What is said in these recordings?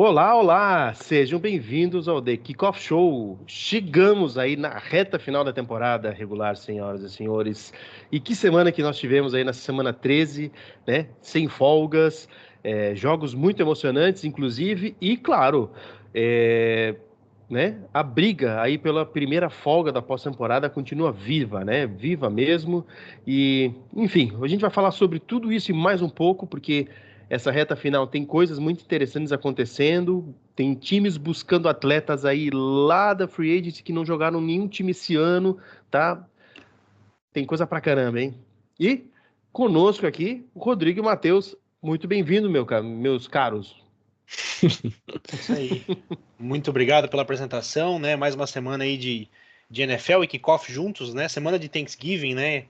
Olá, olá! Sejam bem-vindos ao The Kickoff Show. Chegamos aí na reta final da temporada regular, senhoras e senhores. E que semana que nós tivemos aí nessa semana 13, né? Sem folgas, jogos muito emocionantes, inclusive, e claro, né? A briga aí pela primeira folga da pós-temporada continua viva, né? Viva mesmo. E, enfim, a gente vai falar sobre tudo isso e mais um pouco, porque essa reta final tem coisas muito interessantes acontecendo, tem times buscando atletas aí lá da Free Agency que não jogaram nenhum time esse ano, tá? Tem coisa pra caramba, hein? E conosco aqui, o Rodrigo e o Matheus. Muito bem-vindo, meus caros. Isso aí. Muito obrigado pela apresentação, né? Mais uma semana aí de NFL e kickoff juntos, né? Semana de Thanksgiving, né?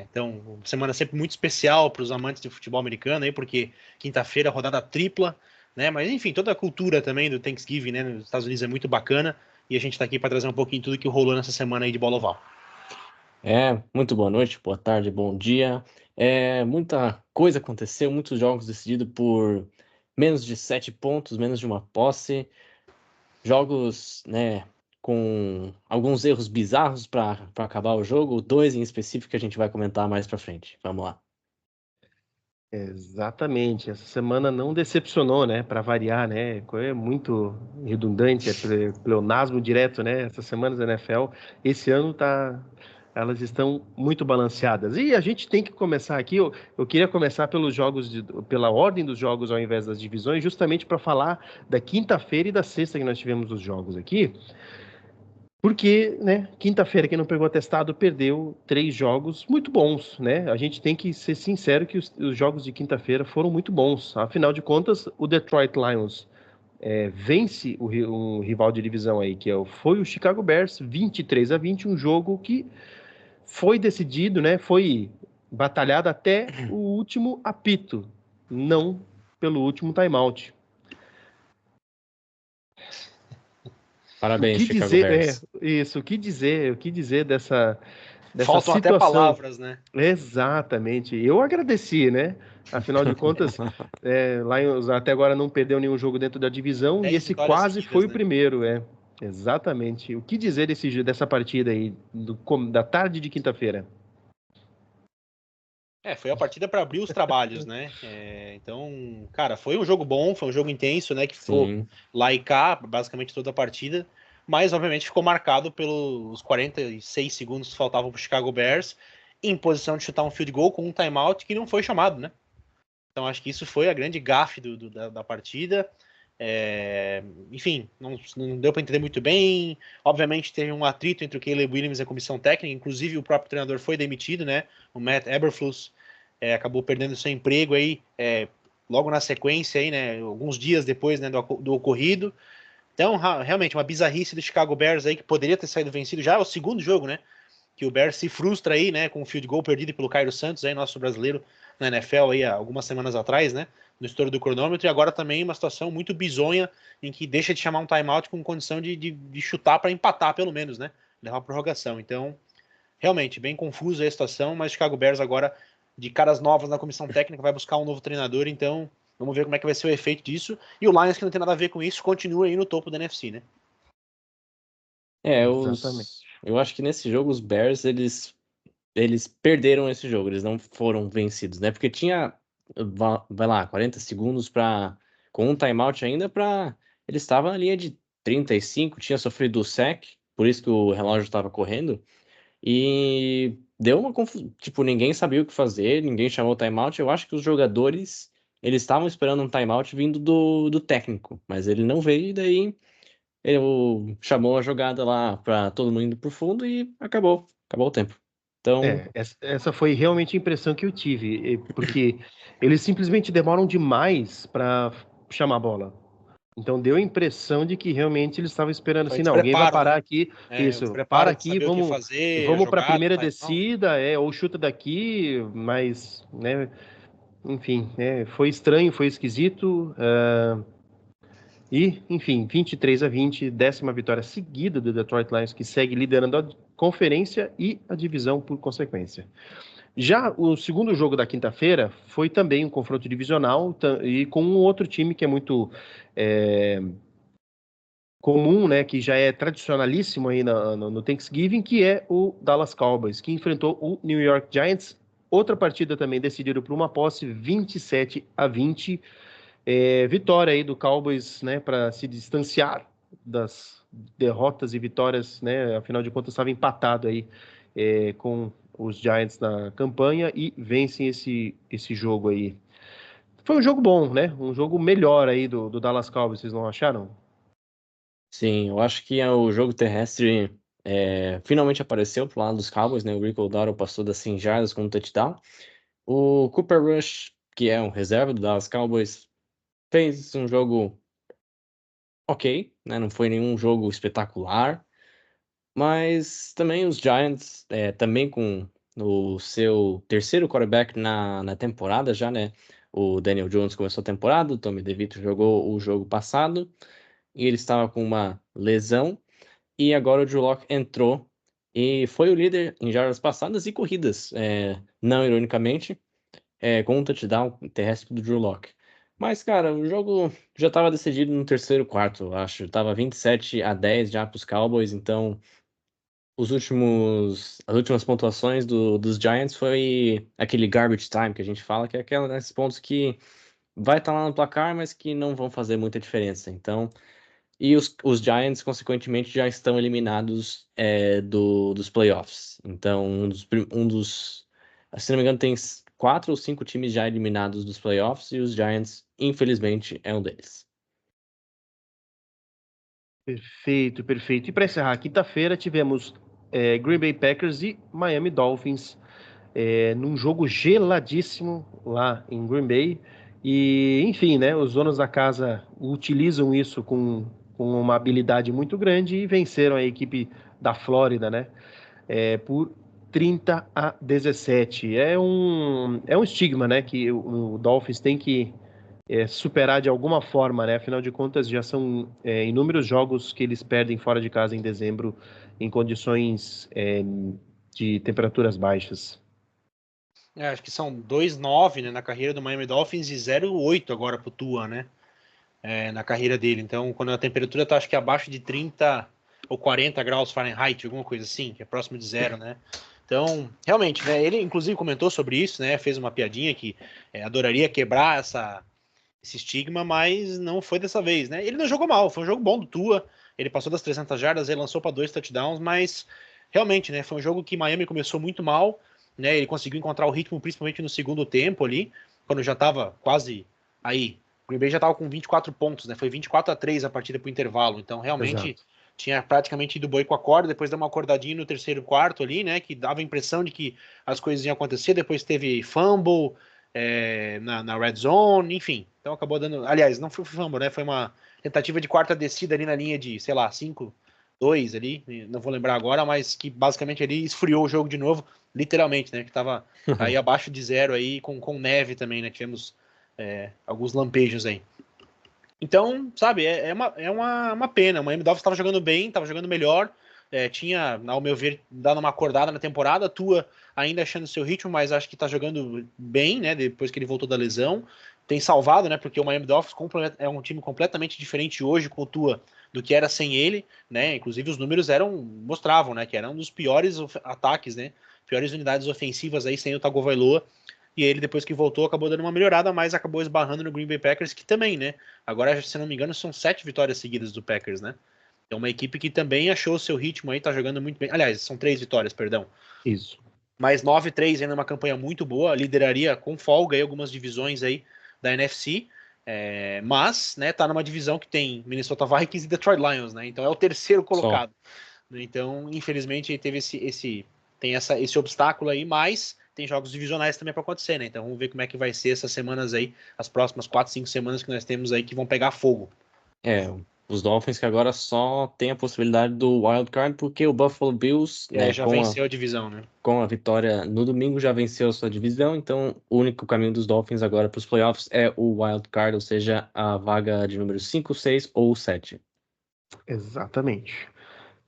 Então, semana sempre muito especial para os amantes de futebol americano aí, porque quinta-feira rodada tripla, né? Mas enfim, toda a cultura também do Thanksgiving, né? Nos Estados Unidos é muito bacana e a gente está aqui para trazer um pouquinho tudo que rolou nessa semana aí de bola oval. Muito boa noite, boa tarde, bom dia. Muita coisa aconteceu, muitos jogos decididos por menos de 7 pontos, menos de uma posse. Jogos, né, com alguns erros bizarros para acabar o jogo, dois em específico que a gente vai comentar mais para frente. Vamos lá. Exatamente, essa semana não decepcionou, né? Para variar, né? É muito redundante, pleonasmo direto, né? Essas semanas da NFL, esse ano elas estão muito balanceadas. E a gente tem que começar aqui. Eu queria começar pelos jogos, pela ordem dos jogos ao invés das divisões, justamente para falar da quinta-feira e da sexta que nós tivemos os jogos aqui. Porque, né, quinta-feira, quem não pegou atestado perdeu 3 jogos muito bons, né? A gente tem que ser sincero que os jogos de quinta-feira foram muito bons. Afinal de contas, o Detroit Lions vence um rival de divisão aí, foi o Chicago Bears, 23-20, um jogo que foi decidido, né? Foi batalhado até o último apito, não pelo último timeout. Parabéns, O que Chicago dizer, Bears. o que dizer dessa Faltam até situação? palavras, né? Exatamente. Eu agradeci, né? Afinal de contas, Lions até agora não perdeu nenhum jogo dentro da divisão e 10 esse vitórias quase seguidas, foi o né? primeiro, Exatamente. O que dizer dessa partida aí, da tarde de quinta-feira? Foi a partida para abrir os trabalhos, né? Então, cara, foi um jogo bom, foi um jogo intenso, né? Que ficou Sim. lá e cá, basicamente toda a partida. Mas, obviamente, ficou marcado pelos 46 segundos que faltavam para o Chicago Bears, em posição de chutar um field goal com um timeout que não foi chamado, né? Então, acho que isso foi a grande gafe da partida. Enfim, não deu para entender muito bem. Obviamente, teve um atrito entre o Caleb Williams e a comissão técnica. Inclusive, o próprio treinador foi demitido, né? O Matt Eberflus acabou perdendo seu emprego aí logo na sequência, aí, né? Alguns dias depois, né, do ocorrido. Então, realmente, uma bizarrice do Chicago Bears aí que poderia ter saído vencido já. É o segundo jogo, né? Que o Bears se frustra aí, né, com o field goal perdido pelo Cairo Santos, aí, nosso brasileiro na NFL aí há algumas semanas atrás, né, no estouro do cronômetro, e agora também uma situação muito bizonha em que deixa de chamar um timeout com condição de chutar para empatar pelo menos, né, levar a prorrogação. Então, realmente, bem confusa a situação, mas o Chicago Bears agora, de caras novas na comissão técnica, vai buscar um novo treinador, então vamos ver como é que vai ser o efeito disso. E o Lions, que não tem nada a ver com isso, continua aí no topo da NFC, né? Exatamente. Eu acho que nesse jogo os Bears, eles perderam esse jogo, eles não foram vencidos, né? Porque tinha, vai lá, 40 segundos com um timeout ainda eles estavam na linha de 35, tinha sofrido o sack, por isso que o relógio estava correndo, e deu uma confusão, tipo, ninguém sabia o que fazer, ninguém chamou o timeout. Eu acho que os jogadores, eles estavam esperando um timeout vindo do técnico, mas ele não veio, e daí ele chamou a jogada lá para todo mundo indo pro fundo e acabou o tempo. Então, Essa foi realmente a impressão que eu tive, porque eles simplesmente demoram demais para chamar a bola. Então deu a impressão de que realmente eles estavam esperando Foi assim, não, alguém vai despreparo, parar né? aqui, O isso, para despreparo de aqui, saber o que vamos, fazer, a vamos para a jogada, primeira timeout. descida, ou chuta daqui, mas, né, enfim, foi estranho, foi esquisito, e, enfim, 23-20, 10ª vitória seguida do Detroit Lions, que segue liderando a conferência e a divisão por consequência. Já o segundo jogo da quinta-feira foi também um confronto divisional e com um outro time que é muito comum, né, que já é tradicionalíssimo aí no Thanksgiving, que é o Dallas Cowboys, que enfrentou o New York Giants. Outra partida também decidida por uma posse, 27-20. Vitória aí do Cowboys, né, para se distanciar das derrotas e vitórias, né, afinal de contas estava empatado aí com os Giants na campanha e vencem esse jogo aí. Foi um jogo bom, né, um jogo melhor aí do Dallas Cowboys, vocês não acharam? Sim, eu acho que o jogo terrestre finalmente apareceu pro lado dos Cowboys, né? O Rico Dowdle passou das 100 jardas com um touchdown. O Cooper Rush, que é um reserva do Dallas Cowboys, fez um jogo ok, né? Não foi nenhum jogo espetacular, mas também os Giants, também com o seu terceiro quarterback na temporada já, né? O Daniel Jones começou a temporada, o Tommy DeVito jogou o jogo passado e ele estava com uma lesão. E agora o Drew Lock entrou e foi o líder em jardas passadas e corridas, não ironicamente, com um touchdown terrestre do Drew Lock. Mas, cara, o jogo já estava decidido no terceiro quarto, eu acho. Tava 27-10 já para os Cowboys, então as últimas pontuações dos Giants foi aquele garbage time que a gente fala, que é aqueles pontos que vai estar lá no placar, mas que não vão fazer muita diferença. Então, e os Giants, consequentemente, já estão eliminados dos playoffs. Então, se não me engano, tem 4 ou 5 times já eliminados dos playoffs e os Giants, infelizmente, é um deles. Perfeito, perfeito. E para encerrar, quinta-feira tivemos Green Bay Packers e Miami Dolphins num jogo geladíssimo lá em Green Bay. E, enfim, né, os donos da casa utilizam isso com uma habilidade muito grande e venceram a equipe da Flórida, né, por 30-17. É um estigma, né, que o Dolphins tem que superar de alguma forma, né? Afinal de contas, já são inúmeros jogos que eles perdem fora de casa em dezembro em condições de temperaturas baixas. Acho que são 2,9, né, na carreira do Miami Dolphins e 0,8 agora pro Tua, né? Na carreira dele. Então, quando a temperatura tá, acho que abaixo de 30 ou 40 graus Fahrenheit, alguma coisa assim, que é próximo de zero, né? Então, realmente, né? Ele inclusive comentou sobre isso, né? Fez uma piadinha que adoraria quebrar esse estigma, mas não foi dessa vez, né? Ele não jogou mal, foi um jogo bom do Tua. Ele passou das 300 jardas, ele lançou para 2 touchdowns, mas realmente, né? Foi um jogo que Miami começou muito mal, né? Ele conseguiu encontrar o ritmo, principalmente no segundo tempo ali, quando já estava quase aí. O Green Bay já estava com 24 pontos, né? Foi 24-3 a partida pro intervalo. Então, realmente, Exato. tinha praticamente ido boi com a corda. Depois deu uma acordadinha no terceiro quarto ali, né? Que dava a impressão de que as coisas iam acontecer. Depois teve fumble na red zone, enfim. Então acabou dando. Aliás, não foi fumble, né? Foi uma tentativa de quarta descida ali na linha de, sei lá, 5-2 ali. Não vou lembrar agora, mas que basicamente ali esfriou o jogo de novo, literalmente, né? Que tava aí abaixo de zero aí, com neve também, né? Tivemos alguns lampejos aí. Então, sabe, uma pena. O Miami Dolphins estava jogando bem, estava jogando melhor. Tinha, ao meu ver, dado uma acordada na temporada. Tua ainda achando seu ritmo, mas acho que está jogando bem, né? Depois que ele voltou da lesão. Tem salvado, né? Porque o Miami Dolphins é um time completamente diferente hoje com o Tua do que era sem ele, né? Inclusive os números mostravam, né? Que era um dos piores ataques, né? Piores unidades ofensivas aí sem o Tagovailoa. E ele, depois que voltou, acabou dando uma melhorada, mas acabou esbarrando no Green Bay Packers, que também, né? Agora, se não me engano, são 7 vitórias seguidas do Packers, né? É uma equipe que também achou o seu ritmo aí, tá jogando muito bem. Aliás, são 3 vitórias, perdão. Isso. Mas 9-3 ainda é uma campanha muito boa, lideraria com folga aí algumas divisões aí da NFC. Mas, né, tá numa divisão que tem Minnesota Vikings e Detroit Lions, né? Então é o terceiro Só. colocado. Então, infelizmente, teve esse obstáculo aí, mas tem jogos divisionais também para acontecer, né? Então vamos ver como é que vai ser essas semanas aí, as próximas 4, 5 semanas que nós temos aí que vão pegar fogo. Os Dolphins que agora só tem a possibilidade do wild card porque o Buffalo Bills, né, Já venceu a divisão, né? com a vitória no domingo já venceu a sua divisão, então o único caminho dos Dolphins agora para os playoffs é o wild card, ou seja, a vaga de número 5, 6 ou 7. Exatamente.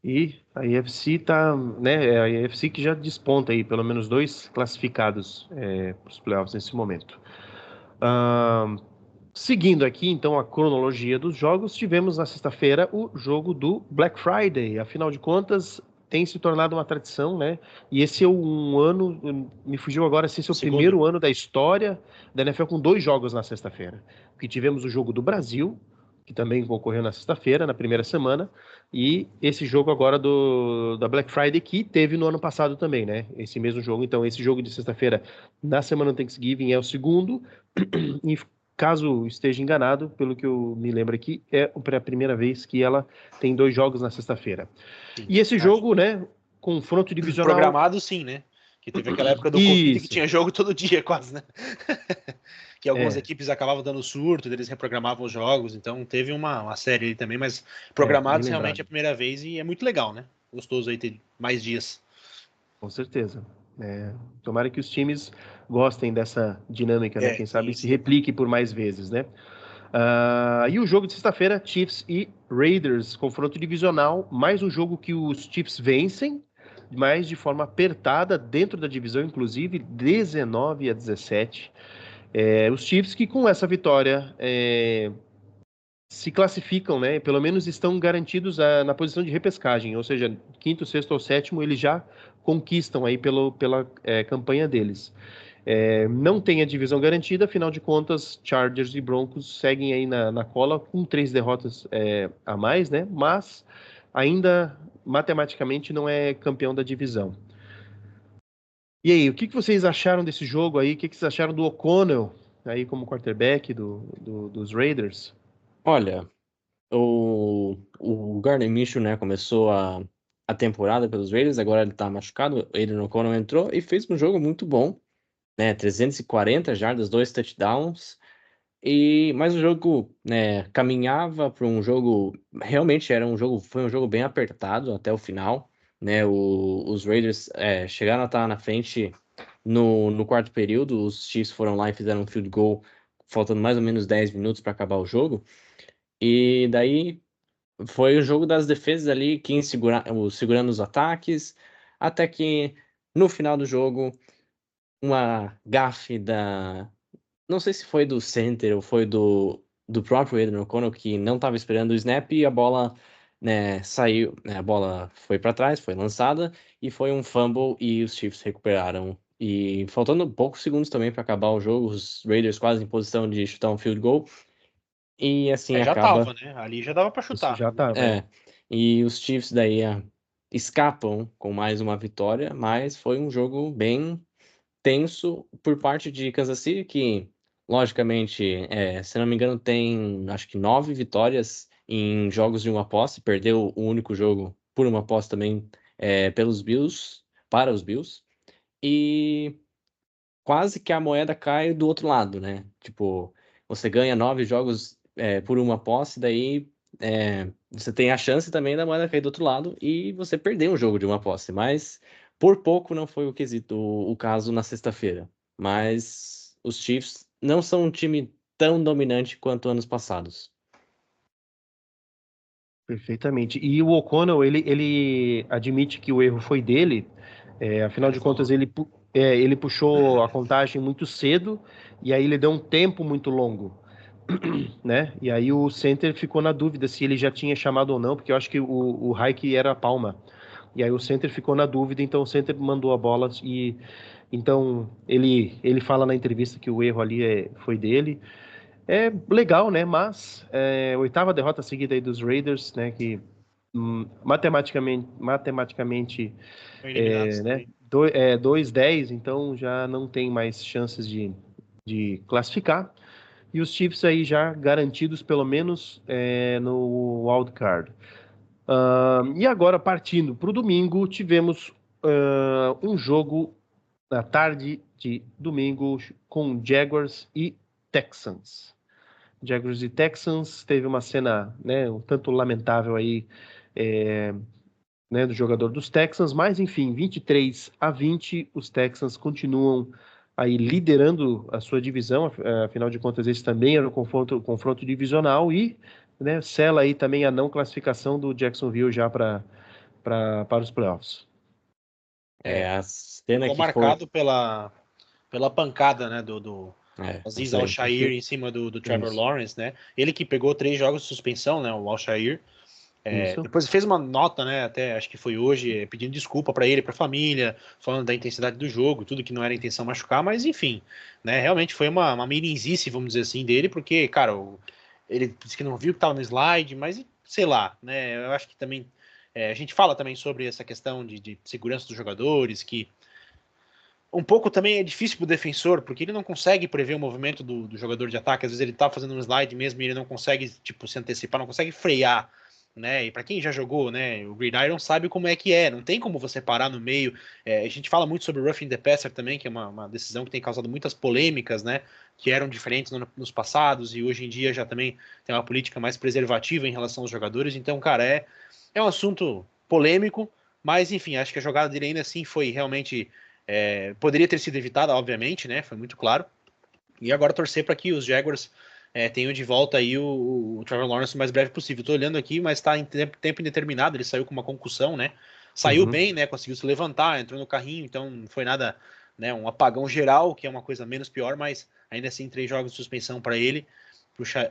E a AFC tá, né? É a AFC que já desponta aí, pelo menos 2 classificados para os playoffs nesse momento. Seguindo aqui, então, a cronologia dos jogos, tivemos na sexta-feira o jogo do Black Friday. Afinal de contas, tem se tornado uma tradição, né? E esse é um ano, me fugiu agora, se esse é o primeiro ano da história da NFL com 2 jogos na sexta-feira. Porque tivemos o jogo do Brasil, que também ocorreu na sexta-feira, na primeira semana, e esse jogo agora da Black Friday, que teve no ano passado também, né? Esse mesmo jogo. Então, esse jogo de sexta-feira na semana do Thanksgiving é o segundo, e caso esteja enganado, pelo que eu me lembro aqui, é a primeira vez que ela tem 2 jogos na sexta-feira. E esse jogo, né, confronto divisional... Programado sim, né? Que teve aquela época do Covid que tinha jogo todo dia quase, né? Que algumas equipes acabavam dando surto, eles reprogramavam os jogos, então teve uma série ali também, mas programados realmente é a primeira vez e é muito legal, né? Gostoso aí ter mais dias. Com certeza. Tomara que os times gostem dessa dinâmica, né? Quem sabe se replique por mais vezes, né? E o jogo de sexta-feira, Chiefs e Raiders, confronto divisional, mais um jogo que os Chiefs vencem, mas de forma apertada dentro da divisão, inclusive 19-17. Os Chiefs que com essa vitória se classificam, né? Pelo menos estão garantidos na posição de repescagem, ou seja, quinto, sexto ou sétimo, eles já conquistam aí pela campanha deles. Não tem a divisão garantida, afinal de contas, Chargers e Broncos seguem aí na cola com 3 derrotas a mais, né? Mas ainda matematicamente não é campeão da divisão. E aí, o que vocês acharam desse jogo aí? O que vocês acharam do O'Connell aí como quarterback dos Raiders? Olha, o Gardner Minshew, né, começou a temporada pelos Raiders, agora ele tá machucado, ele no O'Connell entrou e fez um jogo muito bom, né, 340 jardas, 2 touchdowns, mas o jogo, né, caminhava para um jogo, realmente foi um jogo bem apertado até o final, né, os Raiders chegaram a estar na frente no quarto período, os Chiefs foram lá e fizeram um field goal, faltando mais ou menos 10 minutos para acabar o jogo, e daí foi o jogo das defesas ali, segurando os ataques, até que no final do jogo, uma gafe não sei se foi do center ou foi do próprio Aidan O'Connell, que não estava esperando o snap e a bola, né, saiu, né, a bola foi para trás, foi lançada e foi um fumble e os Chiefs recuperaram. E faltando poucos segundos também para acabar o jogo, os Raiders quase em posição de chutar um field goal. E assim já acaba. tava, né? Ali já dava para chutar. Isso já tava. E os Chiefs daí escapam com mais uma vitória, mas foi um jogo bem tenso por parte de Kansas City, que logicamente, se não me engano, tem acho que 9 vitórias em jogos de uma posse, perdeu o único jogo por uma posse também para os Bills, e quase que a moeda cai do outro lado, né? Tipo, você ganha 9 jogos por uma posse, daí você tem a chance também da moeda cair do outro lado e você perder um jogo de uma posse. Mas por pouco não foi o caso na sexta-feira. Mas os Chiefs não são um time tão dominante quanto anos passados. Perfeitamente. E o O'Connell, ele admite que o erro foi dele. Afinal de contas, ele puxou a contagem muito cedo e aí ele deu um tempo muito longo, né? E aí o center ficou na dúvida se ele já tinha chamado ou não, porque eu acho que o hike era a palma. E aí o center ficou na dúvida, então o center mandou a bola e então ele fala na entrevista que o erro ali foi dele. É legal, né? Mas 8ª derrota seguida aí dos Raiders, né? Que matematicamente né? 2-10, então já não tem mais chances de classificar. E os Chiefs aí já garantidos pelo menos no wild card. E agora partindo para o domingo, tivemos um jogo na tarde de domingo com Jaguars e Texans. Jaguars e Texans teve uma cena, né, um tanto lamentável aí, né, do jogador dos Texans, mas enfim, 23-20, os Texans continuam aí liderando a sua divisão, afinal de contas esse também era um confronto divisional e, né, sela aí também a não classificação do Jacksonville já para para os playoffs. A cena Ficou que marcado pela pancada, né, do Aziz isso aí. Al-Shaair em cima do Trevor Lawrence, né? Ele que pegou 3 jogos de suspensão, né, o Al-Shaair. Depois fez uma nota, né, até acho que foi hoje, pedindo desculpa para ele, para a família, falando da intensidade do jogo, tudo que não era intenção machucar, mas enfim, né, realmente foi uma meninizice, vamos dizer assim, dele, porque, cara, ele disse que não viu que estava no slide, mas sei lá, né, eu acho que também, a gente fala também sobre essa questão de segurança dos jogadores, que um pouco também é difícil para o defensor, porque ele não consegue prever o movimento do jogador de ataque, às vezes ele tá fazendo um slide mesmo e ele não consegue, tipo, se antecipar, não consegue frear, né? E para quem já jogou, né, o Gridiron sabe como é que é, não tem como você parar no meio. A gente fala muito sobre o roughing the passer também, que é uma decisão que tem causado muitas polêmicas, né, que eram diferentes nos passados e hoje em dia já também tem uma política mais preservativa em relação aos jogadores. Então, cara, é um assunto polêmico, mas enfim, acho que a jogada dele ainda assim foi realmente poderia ter sido evitada, obviamente, né? Foi muito claro. E agora torcer para que os Jaguars tenham de volta aí o Trevor Lawrence o mais breve possível. Estou olhando aqui, mas está em tempo indeterminado. Ele saiu com uma concussão, né? Saiu bem, né? Conseguiu se levantar, entrou no carrinho, então não foi nada, né? Um apagão geral, que é uma coisa menos pior, mas ainda assim 3 jogos de suspensão para ele,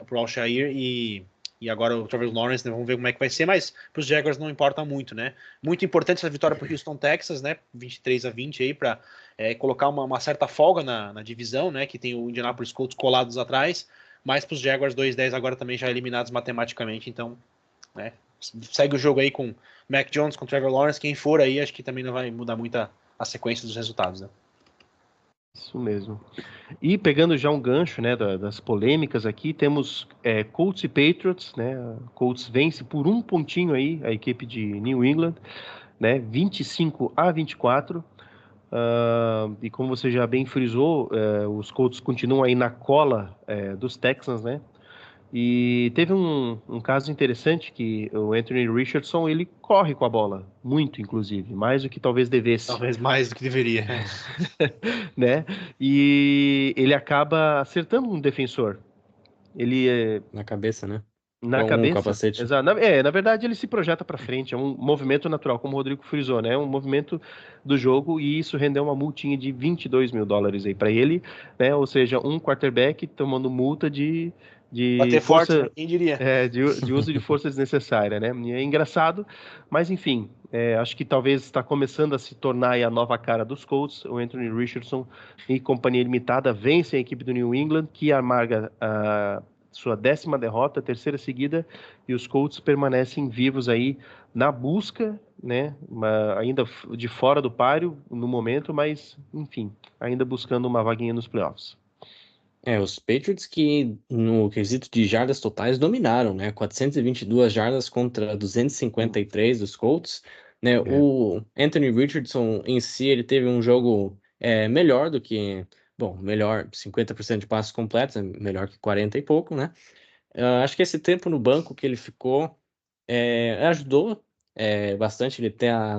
para o Al-Shaair e agora o Trevor Lawrence, né? Vamos ver como é que vai ser, mas para os Jaguars não importa muito, né? Muito importante essa vitória para o Houston Texas, né? 23-20 aí, para colocar uma certa folga na divisão, né? Que tem o Indianapolis Colts colados atrás, mas para os Jaguars 2-10 agora também já eliminados matematicamente, então, né? Segue o jogo aí com Mac Jones, com Trevor Lawrence, quem for aí, acho que também não vai mudar muito a sequência dos resultados, né? Isso mesmo. E pegando já um gancho, né, das polêmicas aqui, temos Colts e Patriots, né? Colts vence por 1 pontinho aí a equipe de New England, né? 25-24. E como você já bem frisou, os Colts continuam aí na cola dos Texans, né? E teve um caso interessante que o Anthony Richardson, ele corre com a bola, muito inclusive, mais do que talvez devesse. Talvez mais do que deveria. Né? E ele acaba acertando um defensor. Ele Na cabeça, né? na Com um cabeça. capacete. Exato. Na verdade, ele se projeta para frente. É um movimento natural, como o Rodrigo frisou, né? É um movimento do jogo e isso rendeu uma multinha de $22 mil aí para ele, né? Ou seja, um quarterback tomando multa de Bater forte, né? força, Quem diria? de uso de força desnecessária, né? E é engraçado, mas enfim, acho que talvez está começando a se tornar aí a nova cara dos Colts. O Anthony Richardson e companhia limitada vencem a equipe do New England, que amarga sua 10ª derrota, 3ª seguida, e os Colts permanecem vivos aí na busca, né? Ainda de fora do páreo no momento, mas enfim, ainda buscando uma vaguinha nos playoffs. Os Patriots que no quesito de jardas totais dominaram, né? 422 jardas contra 253 dos Colts, né? O Anthony Richardson em si, ele teve um jogo melhor do que, melhor 50% de passes completos, melhor que 40 e pouco, né? Acho que esse tempo no banco que ele ficou ajudou bastante ele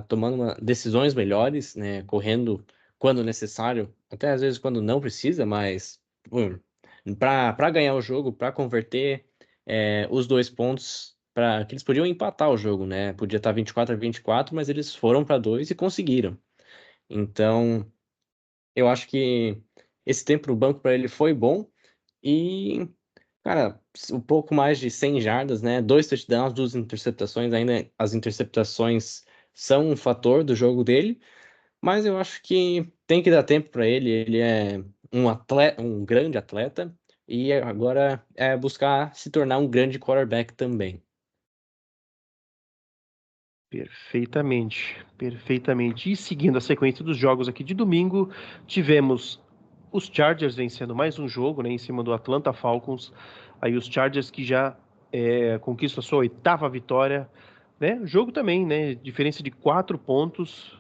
tomando decisões melhores, né? Correndo quando necessário, até às vezes quando não precisa, mas para ganhar o jogo, para converter os 2 pontos, para que eles podiam empatar o jogo, né? Podia estar 24-24, mas eles foram para 2 e conseguiram. Então, eu acho que esse tempo no banco para ele foi bom e, cara, um pouco mais de 100 jardas, né? 2 touchdowns, 2 interceptações, ainda as interceptações são um fator do jogo dele, mas eu acho que tem que dar tempo para ele. Ele é um grande atleta e agora é buscar se tornar um grande quarterback também. Perfeitamente, perfeitamente. E seguindo a sequência dos jogos aqui de domingo, tivemos os Chargers vencendo mais um jogo, né, em cima do Atlanta Falcons. Aí os Chargers que já conquistam a sua 8ª vitória, né? Jogo também, né? Diferença de 4 pontos.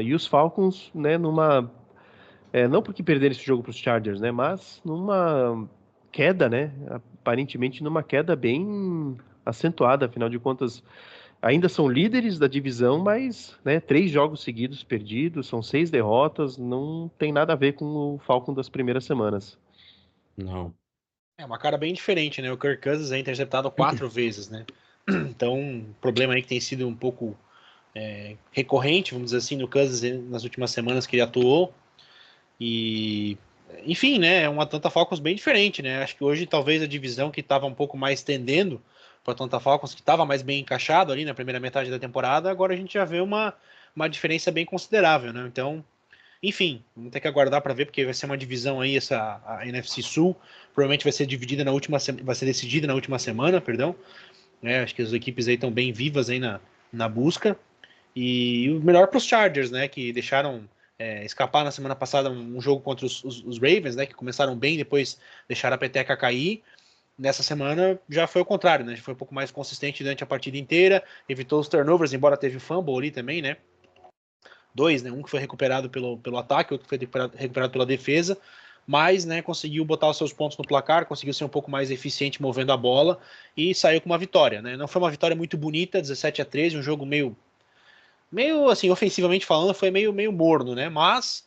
E os Falcons, né? Não porque perderam esse jogo para os Chargers, né? Mas numa queda, né? Aparentemente numa queda bem acentuada. Afinal de contas, ainda são líderes da divisão, mas, né? 3 jogos seguidos perdidos, são 6 derrotas. Não tem nada a ver com o Falcon das primeiras semanas. Não. É uma cara bem diferente, né? O Kirk Cousins é interceptado 4 vezes, né? Então, um problema aí que tem sido um pouco recorrente, vamos dizer assim, no Kansas nas últimas semanas que ele atuou. E, enfim, né, é um Atlanta Falcons bem diferente, né? Acho que hoje talvez a divisão que estava um pouco mais tendendo para o Atlanta Falcons, que estava mais bem encaixado ali na primeira metade da temporada, agora a gente já vê uma diferença bem considerável, né? Então, enfim, vamos ter que aguardar para ver, porque vai ser uma divisão aí, a NFC Sul, provavelmente vai ser dividida vai ser decidida na última semana, perdão. Né? Acho que as equipes aí estão bem vivas aí na busca. E o melhor para os Chargers, né? Que deixaram escapar na semana passada um jogo contra os Ravens, né? Que começaram bem, depois deixaram a peteca cair. Nessa semana já foi o contrário, né? Já foi um pouco mais consistente durante a partida inteira, evitou os turnovers, embora teve fumble ali também, né? Dois, né? Um que foi recuperado pelo ataque, outro que foi recuperado pela defesa, mas, né, conseguiu botar os seus pontos no placar, conseguiu ser um pouco mais eficiente movendo a bola e saiu com uma vitória, né? Não foi uma vitória muito bonita, 17-13, um jogo meio assim, ofensivamente falando, foi meio morno, né? Mas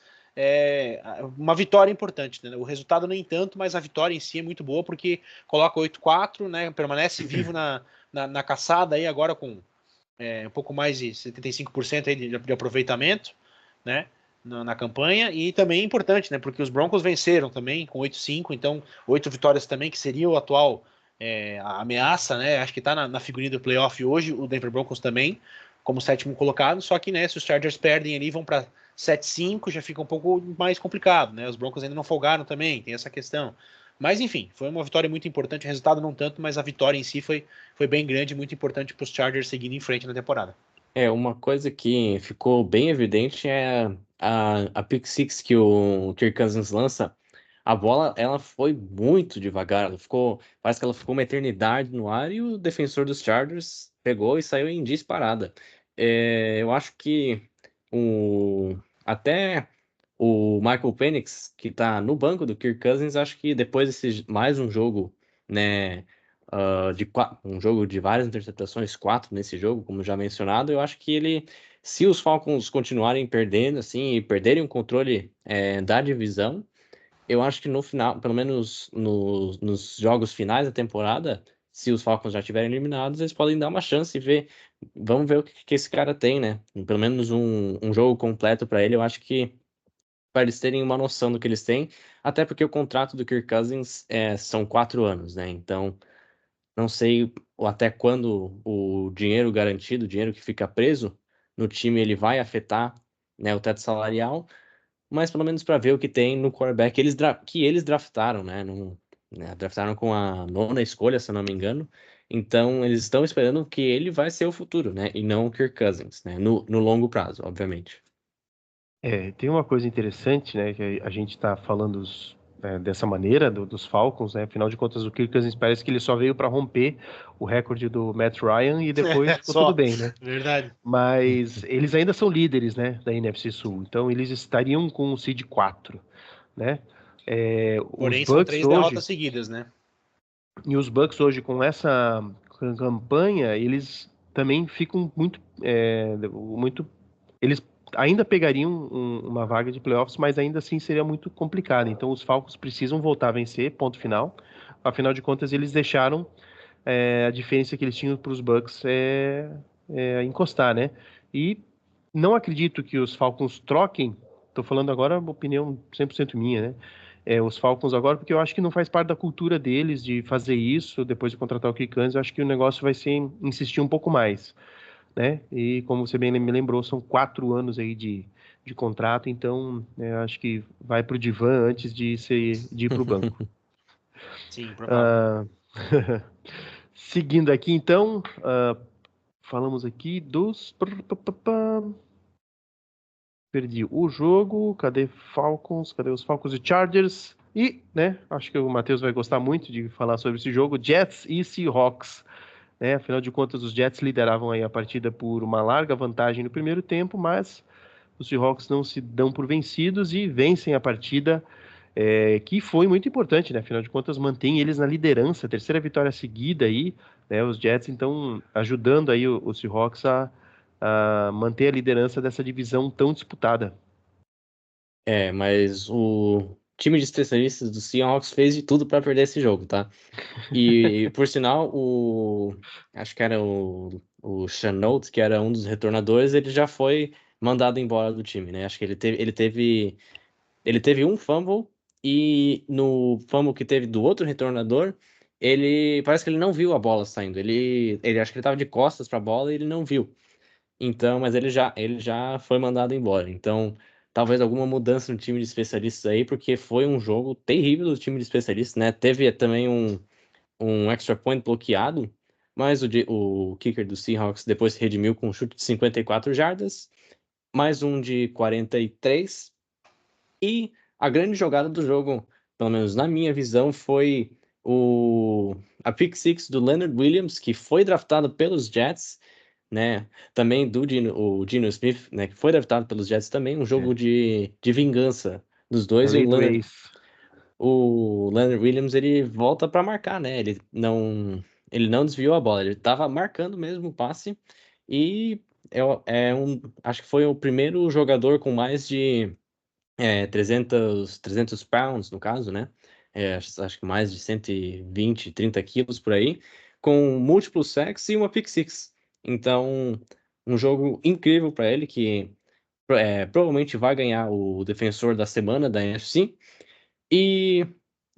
uma vitória importante, né? O resultado nem tanto, mas a vitória em si é muito boa porque coloca 8-4, né? Permanece vivo na caçada aí agora com um pouco mais de 75% aí de aproveitamento, né? Na campanha, e também é importante, né? Porque os Broncos venceram também com 8-5, então 8 vitórias também, que seria o atual a ameaça, né? Acho que tá na figurinha do playoff hoje, o Denver Broncos também, como sétimo colocado, só que, né, se os Chargers perdem ali, vão para 7-5, já fica um pouco mais complicado, né? Os Broncos ainda não folgaram também, tem essa questão. Mas, enfim, foi uma vitória muito importante, o resultado não tanto, mas a vitória em si foi bem grande, muito importante para os Chargers seguirem em frente na temporada. Uma coisa que ficou bem evidente é a pick six que o Kirk Cousins lança. A bola, ela foi muito devagar, parece que ela ficou uma eternidade no ar e o defensor dos Chargers pegou e saiu em disparada. Eu acho que até o Michael Penix, que tá no banco do Kirk Cousins, acho que depois desse mais um jogo, né, um jogo de várias interceptações, 4 nesse jogo, como já mencionado, eu acho que se os Falcons continuarem perdendo, assim, e perderem o controle da divisão, eu acho que no final, pelo menos nos jogos finais da temporada, se os Falcons já estiverem eliminados, eles podem dar uma chance e ver. Vamos ver o que esse cara tem, né? Pelo menos um jogo completo para ele, eu acho que para eles terem uma noção do que eles têm, até porque o contrato do Kirk Cousins são 4 anos, né? Então, não sei até quando o dinheiro garantido, o dinheiro que fica preso no time, ele vai afetar, né, o teto salarial, mas pelo menos para ver o que tem no quarterback que eles draftaram, né? Draftaram com a 9ª escolha, se eu não me engano. Então, eles estão esperando que ele vai ser o futuro, né? E não o Kirk Cousins, né? No longo prazo, obviamente. Tem uma coisa interessante, né, que a gente está falando dessa maneira dos Falcons, né? Afinal de contas, o Kirk Cousins parece que ele só veio para romper o recorde do Matt Ryan e depois ficou tudo Só, bem, né? verdade. Mas eles ainda são líderes, né, da NFC Sul, então eles estariam com o seed 4, né? Os Porém, são Bucks 3 hoje derrotas seguidas, né? e os Bucks hoje com essa campanha, eles também ficam muito. Eles ainda pegariam uma vaga de playoffs, mas ainda assim seria muito complicado. Então os Falcons precisam voltar a vencer, ponto final. Afinal de contas, eles deixaram a diferença que eles tinham para os Bucks encostar, né? E não acredito que os Falcons troquem. Estou falando agora uma opinião 100% minha, né? Os Falcons agora, porque eu acho que não faz parte da cultura deles de fazer isso depois de contratar o Kirk Cousins. Eu acho que o negócio vai ser insistir um pouco mais, né? E como você bem me lembrou, são 4 anos aí de contrato, então eu acho que vai para o divã antes de ir para o banco. Sim, provável. Seguindo aqui, então, falamos aqui dos. Perdi o jogo. Cadê Falcons? Cadê os Falcons e Chargers? E, né, acho que o Matheus vai gostar muito de falar sobre esse jogo. Jets e Seahawks. Né? Afinal de contas, os Jets lideravam aí a partida por uma larga vantagem no primeiro tempo, mas os Seahawks não se dão por vencidos e vencem a partida, que foi muito importante, né? Afinal de contas, mantém eles na liderança, terceira vitória seguida aí, né? Os Jets, então, ajudando aí os Seahawks a manter a liderança dessa divisão tão disputada. Mas o time de especialistas do Seahawks fez de tudo para perder esse jogo, tá? E, por sinal, acho que era o o Shenault, que era um dos retornadores, ele já foi mandado embora do time, né? Acho que ele teve um fumble e no fumble que teve do outro retornador, ele parece que ele não viu a bola saindo. Ele acho que ele estava de costas para a bola e ele não viu. Então, mas ele já foi mandado embora. Então, talvez alguma mudança no time de especialistas aí, porque foi um jogo terrível do time de especialistas, né? Teve também um extra point bloqueado, mas o kicker do Seahawks depois se redimiu com um chute de 54 jardas, mais um de 43. E a grande jogada do jogo, pelo menos na minha visão, foi a pick six do Leonard Williams, que foi draftado pelos Jets, né? Também o Geno Smith, né? Que foi draftado pelos Jets também, um jogo de vingança dos dois. E Lei do ex. o Leonard Williams, ele volta para marcar, né? Ele não desviou a bola, ele estava marcando mesmo o passe. E acho que foi o primeiro jogador com mais de 300 pounds, no caso, né? Acho que mais de 120, 30 quilos por aí, com múltiplos sacks e uma pick six. Então, um jogo incrível para ele, que provavelmente vai ganhar o defensor da semana da NFC. E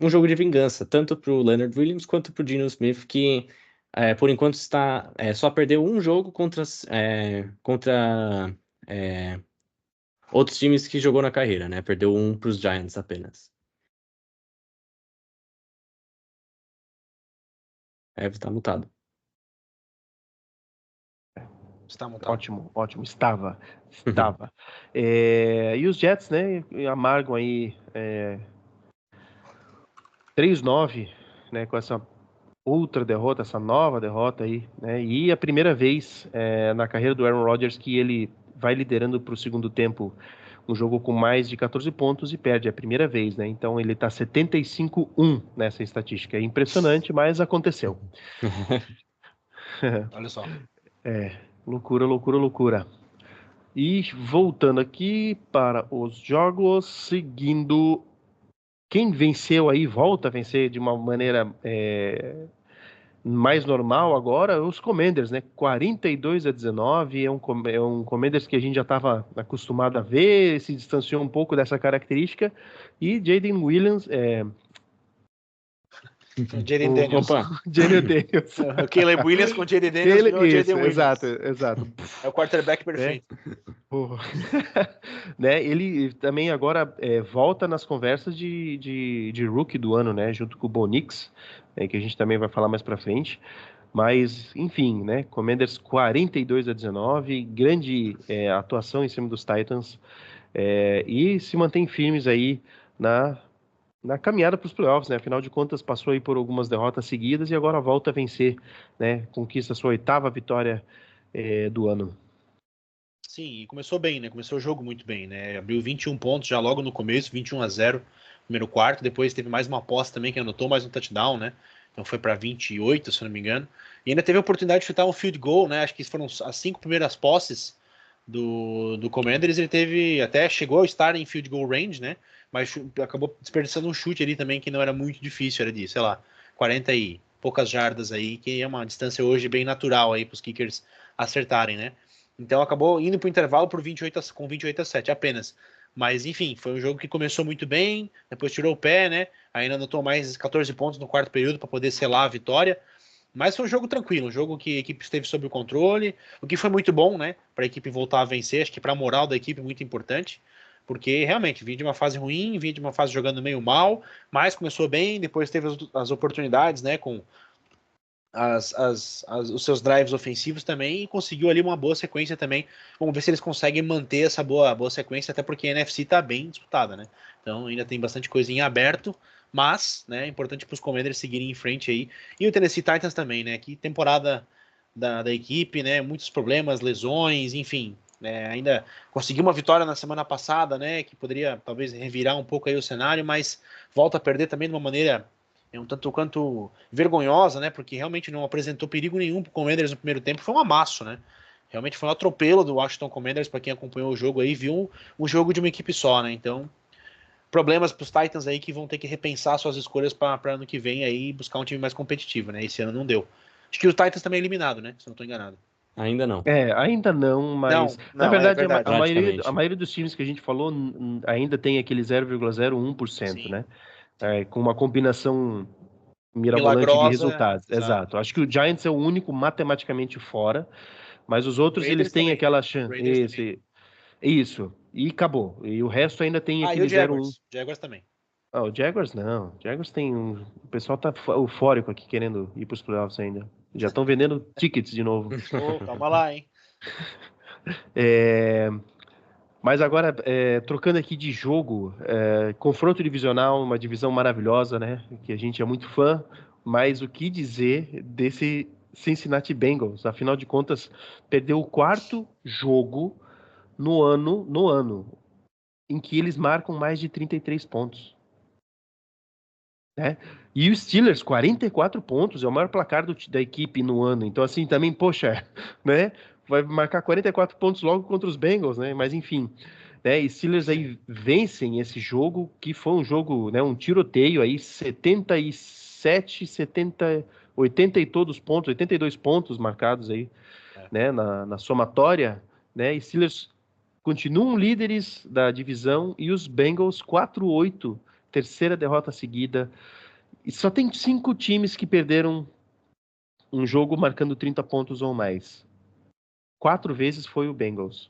um jogo de vingança, tanto para o Leonard Williams quanto para o Geno Smith, que por enquanto só perdeu um jogo contra outros times que jogou na carreira, né? Perdeu um para os Giants apenas. Tá mutado. Está montado. Ótimo. Estava. E os Jets, né, amargam aí 3-9, né, com essa outra derrota, essa nova derrota aí, né, e a primeira vez na carreira do Aaron Rodgers que ele vai liderando para o segundo tempo um jogo com mais de 14 pontos e perde, é a primeira vez, né, então ele tá 75-1 nessa estatística, é impressionante, mas aconteceu. Olha só. Loucura. E voltando aqui para os jogos, seguindo, quem venceu aí, volta a vencer de uma maneira mais normal agora, os Commanders, né? 42-19, é um Commanders que a gente já estava acostumado a ver, se distanciou um pouco dessa característica, e Jaden Williams, Jaden Daniels. Opa! Jaden Daniels. O Caleb Williams com o Jaden Daniels virou o Jaden Williams. Exato. É o quarterback perfeito. Né, ele também agora volta nas conversas de rookie do ano, né, junto com o Bo Nix, que a gente também vai falar mais pra frente. Mas, enfim, né, Commanders 42-19, grande atuação em cima dos Titans, e se mantém firmes aí na caminhada para os playoffs, né? Afinal de contas, passou aí por algumas derrotas seguidas e agora volta a vencer, né? Conquista sua 8ª vitória do ano. Sim, e começou bem, né? Começou o jogo muito bem, né? Abriu 21 pontos já logo no começo, 21-0, primeiro quarto. Depois teve mais uma posse também que anotou mais um touchdown, né? Então foi para 28, se não me engano. E ainda teve a oportunidade de chutar um field goal, né? Acho que foram as 5 primeiras posses do Commanders. Ele chegou a estar em field goal range, né? Mas acabou desperdiçando um chute ali também que não era muito difícil, era de, sei lá, 40 e poucas jardas aí, que é uma distância hoje bem natural aí para os kickers acertarem, né? Então acabou indo para o intervalo com 28-7 apenas. Mas enfim, foi um jogo que começou muito bem, depois tirou o pé, né? Ainda anotou mais 14 pontos no quarto período para poder selar a vitória. Mas foi um jogo tranquilo, um jogo que a equipe esteve sob o controle, o que foi muito bom, né? Para a equipe voltar a vencer, acho que para a moral da equipe muito importante, porque realmente vinha de uma fase ruim, vinha de uma fase jogando meio mal, mas começou bem, depois teve as oportunidades, né? Com os seus drives ofensivos também e conseguiu ali uma boa sequência também. Vamos ver se eles conseguem manter essa boa sequência, até porque a NFC está bem disputada, né? Então ainda tem bastante coisa em aberto, mas, né, é importante para os Commanders seguirem em frente aí. E o Tennessee Titans também, né? Que temporada da equipe, né? Muitos problemas, lesões, enfim. Ainda conseguiu uma vitória na semana passada, né? Que poderia talvez revirar um pouco aí o cenário, mas volta a perder também de uma maneira um tanto quanto vergonhosa, né? Porque realmente não apresentou perigo nenhum para o Commanders no primeiro tempo, foi um amasso, né? Realmente foi um atropelo do Washington Commanders, para quem acompanhou o jogo aí, viu um jogo de uma equipe só, né? Então, problemas para os Titans aí que vão ter que repensar suas escolhas para ano que vem aí buscar um time mais competitivo, né? Esse ano não deu. Acho que o Titans também é eliminado, né? Se eu não estou enganado. Ainda não. Ainda não, mas na Não, é verdade verdade. a Praticamente. maioria dos times que a gente falou ainda tem aquele 0,01%, Sim. né? Com uma combinação mirabolante de Milagrosa. resultados. Exato. Acho que o Giants é o único matematicamente fora, mas os outros eles Raiders têm também. aquela chance. Raiders também. Isso. E acabou. E o resto ainda tem E aquele o 0,1. Jaguars. Jaguars também. O Jaguars não. O Jaguars tem um. O pessoal tá eufórico aqui querendo ir pros playoffs ainda. Já estão vendendo tickets de novo. Calma lá, hein? É, Mas agora, trocando aqui de jogo, confronto divisional, uma divisão maravilhosa, né? Que a gente é muito fã, mas o que dizer desse Cincinnati Bengals? Afinal de contas, perdeu o quarto jogo no ano em que eles marcam mais de 33 pontos. Né? E os Steelers, 44 pontos, é o maior placar da equipe no ano. Então, assim, também, poxa, né? Vai marcar 44 pontos logo contra os Bengals, né? Mas, enfim, né? E Steelers aí vencem esse jogo, que foi um jogo, né? Um tiroteio aí, 77, 70, 80 e todos pontos, 82 pontos marcados aí, né? Na somatória, né? E Steelers continuam líderes da divisão e os Bengals 4-8, terceira derrota seguida. E só tem 5 times que perderam um jogo marcando 30 pontos ou mais. 4 vezes foi o Bengals.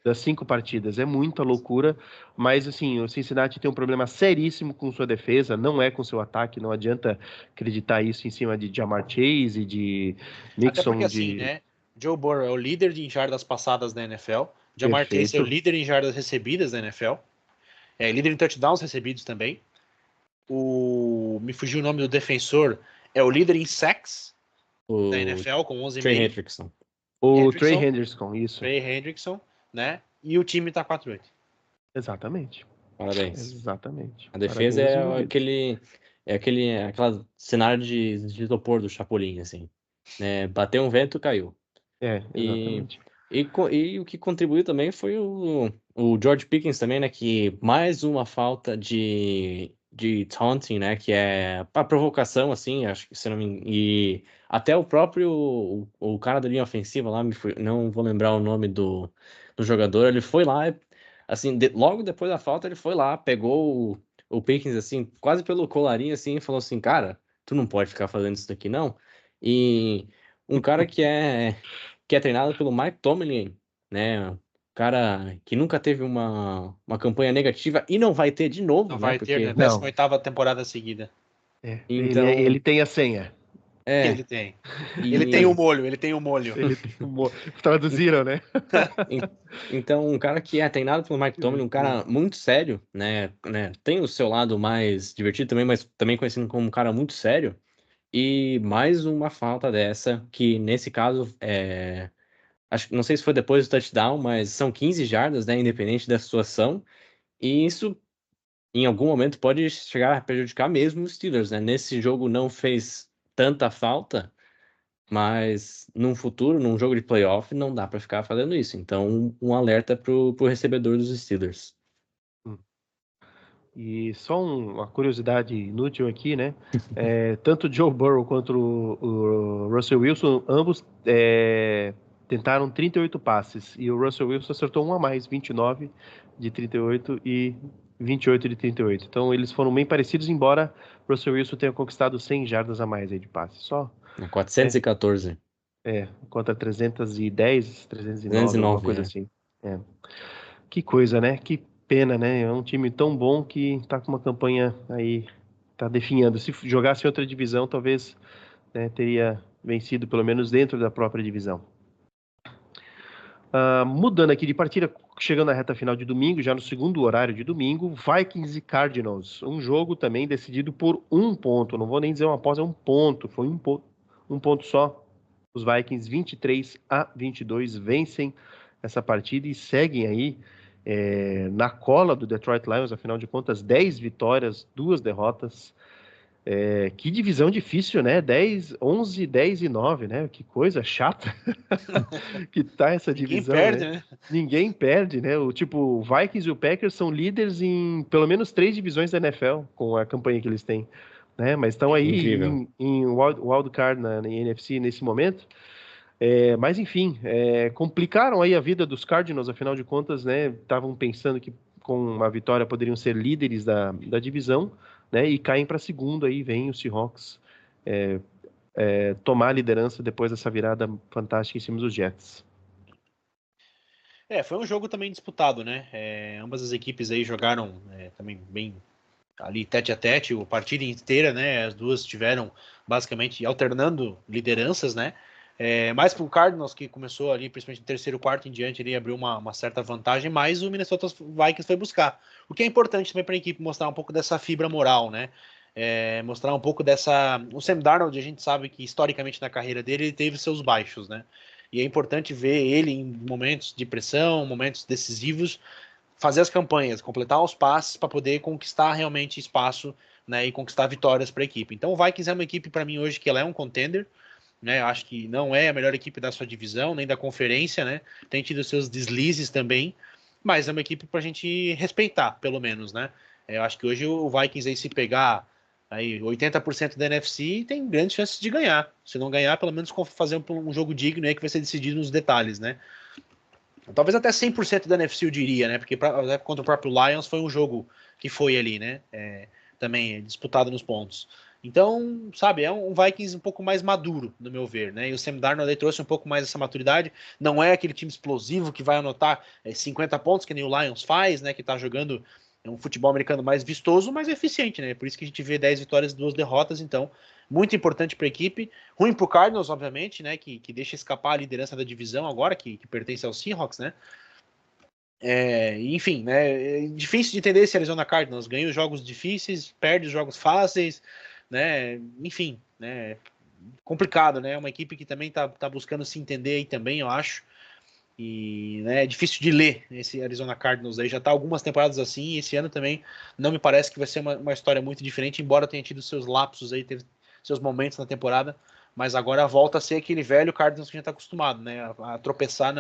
Das 5 partidas. É muita loucura, mas assim, o Cincinnati tem um problema seríssimo com sua defesa, não é com seu ataque, não adianta acreditar isso em cima de Ja'Marr Chase e de Até porque Mixon assim, de né? Joe Burrow é o líder em jardas passadas da NFL. Ja'Marr Chase é o perfeito. líder em jardas recebidas da NFL. É líder em touchdowns recebidos também. Me fugiu o nome do defensor. É o líder em sacks da O NFL com Trey 11,5. Hendrickson. O Trey Hendrickson, isso. Trey Hendrickson, né? E o time tá 4-8. Exatamente. Parabéns. Exatamente. A defesa Parabéns, envolvidos. aquela cenário de isopor do Chapolin, assim. Né? Bateu um vento, caiu. E, Exatamente. e o que contribuiu também foi o George Pickens também, né? Que mais uma falta de taunting, né? Que é a provocação, assim, acho que se não me engano. E até o próprio o cara da linha ofensiva lá, não vou lembrar o nome do jogador, ele foi lá, assim, logo depois da falta, ele foi lá, pegou o Pickens, assim, quase pelo colarinho, assim, e falou assim, cara, tu não pode ficar fazendo isso daqui, não. E um cara que é treinado pelo Mike Tomlin, né? Cara que nunca teve uma campanha negativa e não vai ter de novo, Não né? vai ter, né? Porque, 18ª temporada seguida. então, Ele tem a senha. Ele é, tem. Ele tem o e, molho, ele tem o molho. Ele tem Traduziram, né? en- então, um cara que é treinado pelo Mike Tomlin, um cara muito sério, né? Tem o seu lado mais divertido também, mas também conhecido como um cara muito sério. E mais uma falta dessa, que nesse caso não sei se foi depois do touchdown, mas são 15 jardas, né? Independente da situação. E isso, em algum momento, pode chegar a prejudicar mesmo os Steelers, né? Nesse jogo não fez tanta falta, mas num futuro, num jogo de playoff, não dá para ficar fazendo isso. Então, um alerta pro recebedor dos Steelers. E só uma curiosidade inútil aqui, né? Tanto o Joe Burrow quanto o Russell Wilson, ambos tentaram 38 passes. E o Russell Wilson acertou um a mais, 29 de 38 e 28 de 38. Então eles foram bem parecidos, embora o Russell Wilson tenha conquistado 100 jardas a mais aí de passe. Só, né? 414. Contra 310, 309, alguma 209, coisa assim. É. Que coisa, né? Que pena, né? É um time tão bom que tá com uma campanha aí, tá definhando. Se jogasse em outra divisão, talvez, né, teria vencido pelo menos dentro da própria divisão. Mudando aqui de partida, chegando na reta final de domingo, já no segundo horário de domingo, Vikings e Cardinals. Um jogo também decidido por um ponto. Não vou nem dizer uma após, é um ponto. Foi um ponto só. Os Vikings 23-22 vencem essa partida e seguem aí na cola do Detroit Lions, afinal de contas, 10 vitórias, 2 derrotas. Que divisão difícil, né? 10, 11, 10 e 9, né? Que coisa chata que tá essa Ninguém divisão, perde, né? né? Ninguém perde, né? O Vikings e o Packers são líderes em pelo menos 3 divisões da NFL, com a campanha que eles têm, né? Mas estão aí Incrível. em wildcard na NFC nesse momento. Mas enfim, complicaram aí a vida dos Cardinals, afinal de contas, né? Estavam pensando que com uma vitória poderiam ser líderes da divisão, né? E caem para segundo aí, vem o Seahawks tomar a liderança depois dessa virada fantástica em cima dos Jets. Foi um jogo também disputado, né? Ambas as equipes aí jogaram também bem ali tete a tete, a partida inteira, né? As duas tiveram basicamente alternando lideranças, né? Mais pro Cardinals, que começou ali, principalmente no terceiro quarto em diante, ele abriu uma certa vantagem, mas o Minnesota Vikings foi buscar. O que é importante também para a equipe mostrar um pouco dessa fibra moral, né? Mostrar um pouco dessa. O Sam Darnold, a gente sabe que historicamente na carreira dele ele teve seus baixos, né? E é importante ver ele em momentos de pressão, momentos decisivos, fazer as campanhas, completar os passes para poder conquistar realmente espaço, né, e conquistar vitórias para a equipe. Então o Vikings é uma equipe para mim hoje que ela é um contender, né? Eu acho que não é a melhor equipe da sua divisão, nem da conferência, né? Tem tido seus deslizes também, mas é uma equipe para a gente respeitar, pelo menos, né? Eu acho que hoje o Vikings aí se pegar aí 80% da NFC tem grandes chances de ganhar. Se não ganhar, pelo menos fazer um jogo digno aí que vai ser decidido nos detalhes, né? Talvez até 100% da NFC eu diria, né? Porque contra o próprio Lions foi um jogo que foi ali, né? Também disputado nos pontos. Então, sabe, é um Vikings um pouco mais maduro, no meu ver, né? E o Sam Darnold trouxe um pouco mais essa maturidade. Não é aquele time explosivo que vai anotar 50 pontos, que nem o Lions faz, né? Que tá jogando um futebol americano mais vistoso, mas eficiente, né? Por isso que a gente vê 10 vitórias e 2 derrotas. Então, muito importante para a equipe. Ruim para o Cardinals, obviamente, né? Que deixa escapar a liderança da divisão agora, que pertence aos Seahawks, né? Enfim, né? É difícil de entender esse Arizona Cardinals. Ganha os jogos difíceis, perde os jogos fáceis, né? Enfim, né? Complicado, né? Uma equipe que também tá buscando se entender aí também, eu acho. E né, é difícil de ler esse Arizona Cardinals aí. Já tá algumas temporadas assim, e esse ano também não me parece que vai ser uma história muito diferente, embora tenha tido seus lapsos aí, teve seus momentos na temporada, mas agora volta a ser aquele velho Cardinals que a gente tá acostumado, né? A tropeçar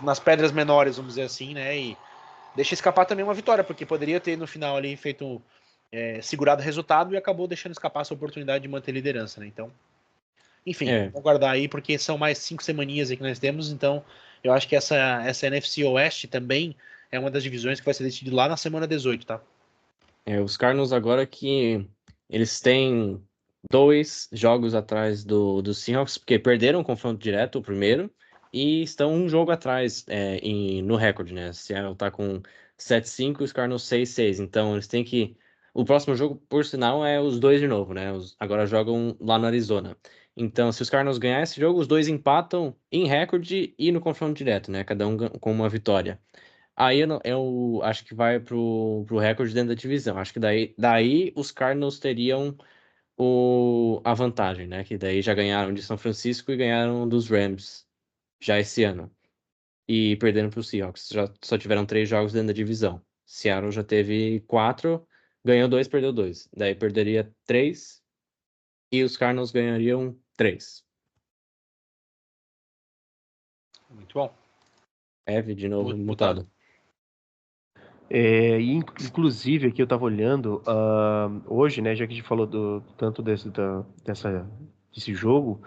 nas pedras menores, vamos dizer assim, né? E deixa escapar também uma vitória, porque poderia ter no final ali feito segurado o resultado e acabou deixando escapar essa oportunidade de manter liderança, né? Então, enfim, É, vamos aguardar aí, porque são mais 5 semaninhas aí que nós temos, então eu acho que essa NFC Oeste também é uma das divisões que vai ser decidida lá na semana 18, tá? os Cardinals agora que eles têm 2 jogos atrás do Seahawks, porque perderam o confronto direto, o primeiro, e estão um jogo atrás no recorde, né? Seattle tá com 7-5 e os Cardinals 6-6. Então eles têm que. O próximo jogo, por sinal, é os dois de novo, né? Agora jogam lá no Arizona. Então, se os Cardinals ganhar esse jogo, os dois empatam em recorde e no confronto direto, né? Cada um com uma vitória. Aí eu acho que vai pro recorde dentro da divisão. Acho que daí os Cardinals teriam a vantagem, né? Que daí já ganharam de São Francisco e ganharam dos Rams já esse ano. E perderam pro Seahawks. Já só tiveram 3 jogos dentro da divisão. Seattle já teve 4, ganhou 2, perdeu 2. Daí perderia 3 e os Cardinals ganhariam 3. Muito bom. Eve de novo Mutado. mutado. Inclusive, aqui eu estava olhando, hoje, né, já que a gente falou tanto desse jogo,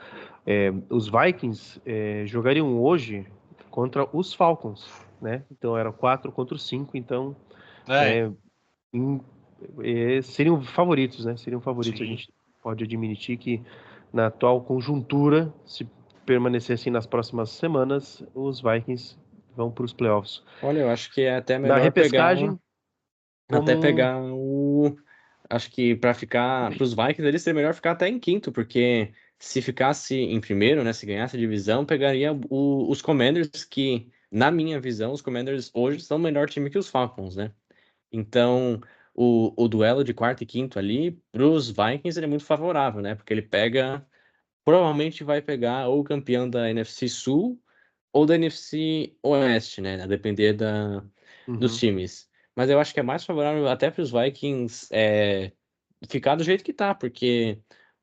os Vikings jogariam hoje contra os Falcons, né? Então eram 4 contra os 5, então em- seriam favoritos, né? Seriam favoritos. A Sim. gente pode admitir que na atual conjuntura, se permanecer assim nas próximas semanas, os Vikings vão para os playoffs. Olha, eu acho que é até Na melhor pegar. repescagem, Até como pegar o. Acho que para ficar. Para os Vikings, eles seria melhor ficar até em quinto, porque se ficasse em primeiro, né? Se ganhasse a divisão, pegaria os Commanders, que, na minha visão, os Commanders hoje são o melhor time que os Falcons, né? Então, o duelo de quarto e quinto ali, para os Vikings, ele é muito favorável, né? Porque ele pega. Provavelmente vai pegar ou o campeão da NFC Sul ou da NFC Oeste, né? A depender dos Uhum. times. Mas eu acho que é mais favorável até para os Vikings ficar do jeito que tá, porque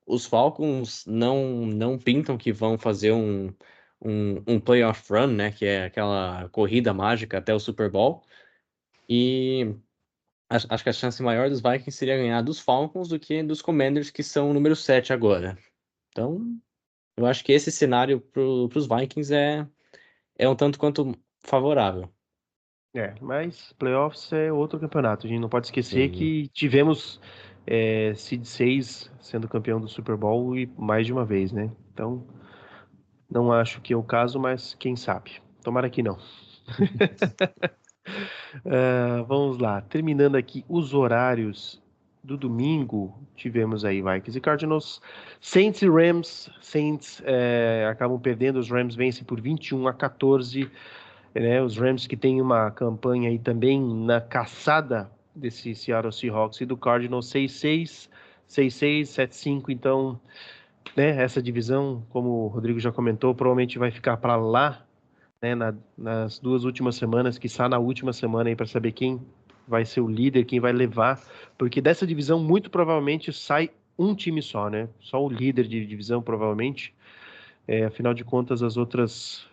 os Falcons não pintam que vão fazer um playoff run, né? Que é aquela corrida mágica até o Super Bowl. E acho que a chance maior dos Vikings seria ganhar dos Falcons do que dos Commanders, que são o número 7 agora. Então, eu acho que esse cenário para os Vikings é um tanto quanto favorável. Mas playoffs é outro campeonato. A gente não pode esquecer Sim. que tivemos Seed 6 sendo campeão do Super Bowl e mais de uma vez, né? Então, não acho que é o caso, mas quem sabe. Tomara que não. Vamos lá. Terminando aqui os horários do domingo, tivemos aí Vikings e Cardinals, Saints e Rams. Saints acabam perdendo, os Rams vencem por 21-14. Né, os Rams que tem uma campanha aí também na caçada desse Seattle Seahawks e do Cardinals 6-6, 6-6, 7-5. Então, né, essa divisão, como o Rodrigo já comentou, provavelmente vai ficar para lá, né, nas 2 últimas semanas, que está na última semana aí para saber quem vai ser o líder, quem vai levar, porque dessa divisão muito provavelmente sai um time só, né? Só o líder de divisão provavelmente. Afinal de contas, as outras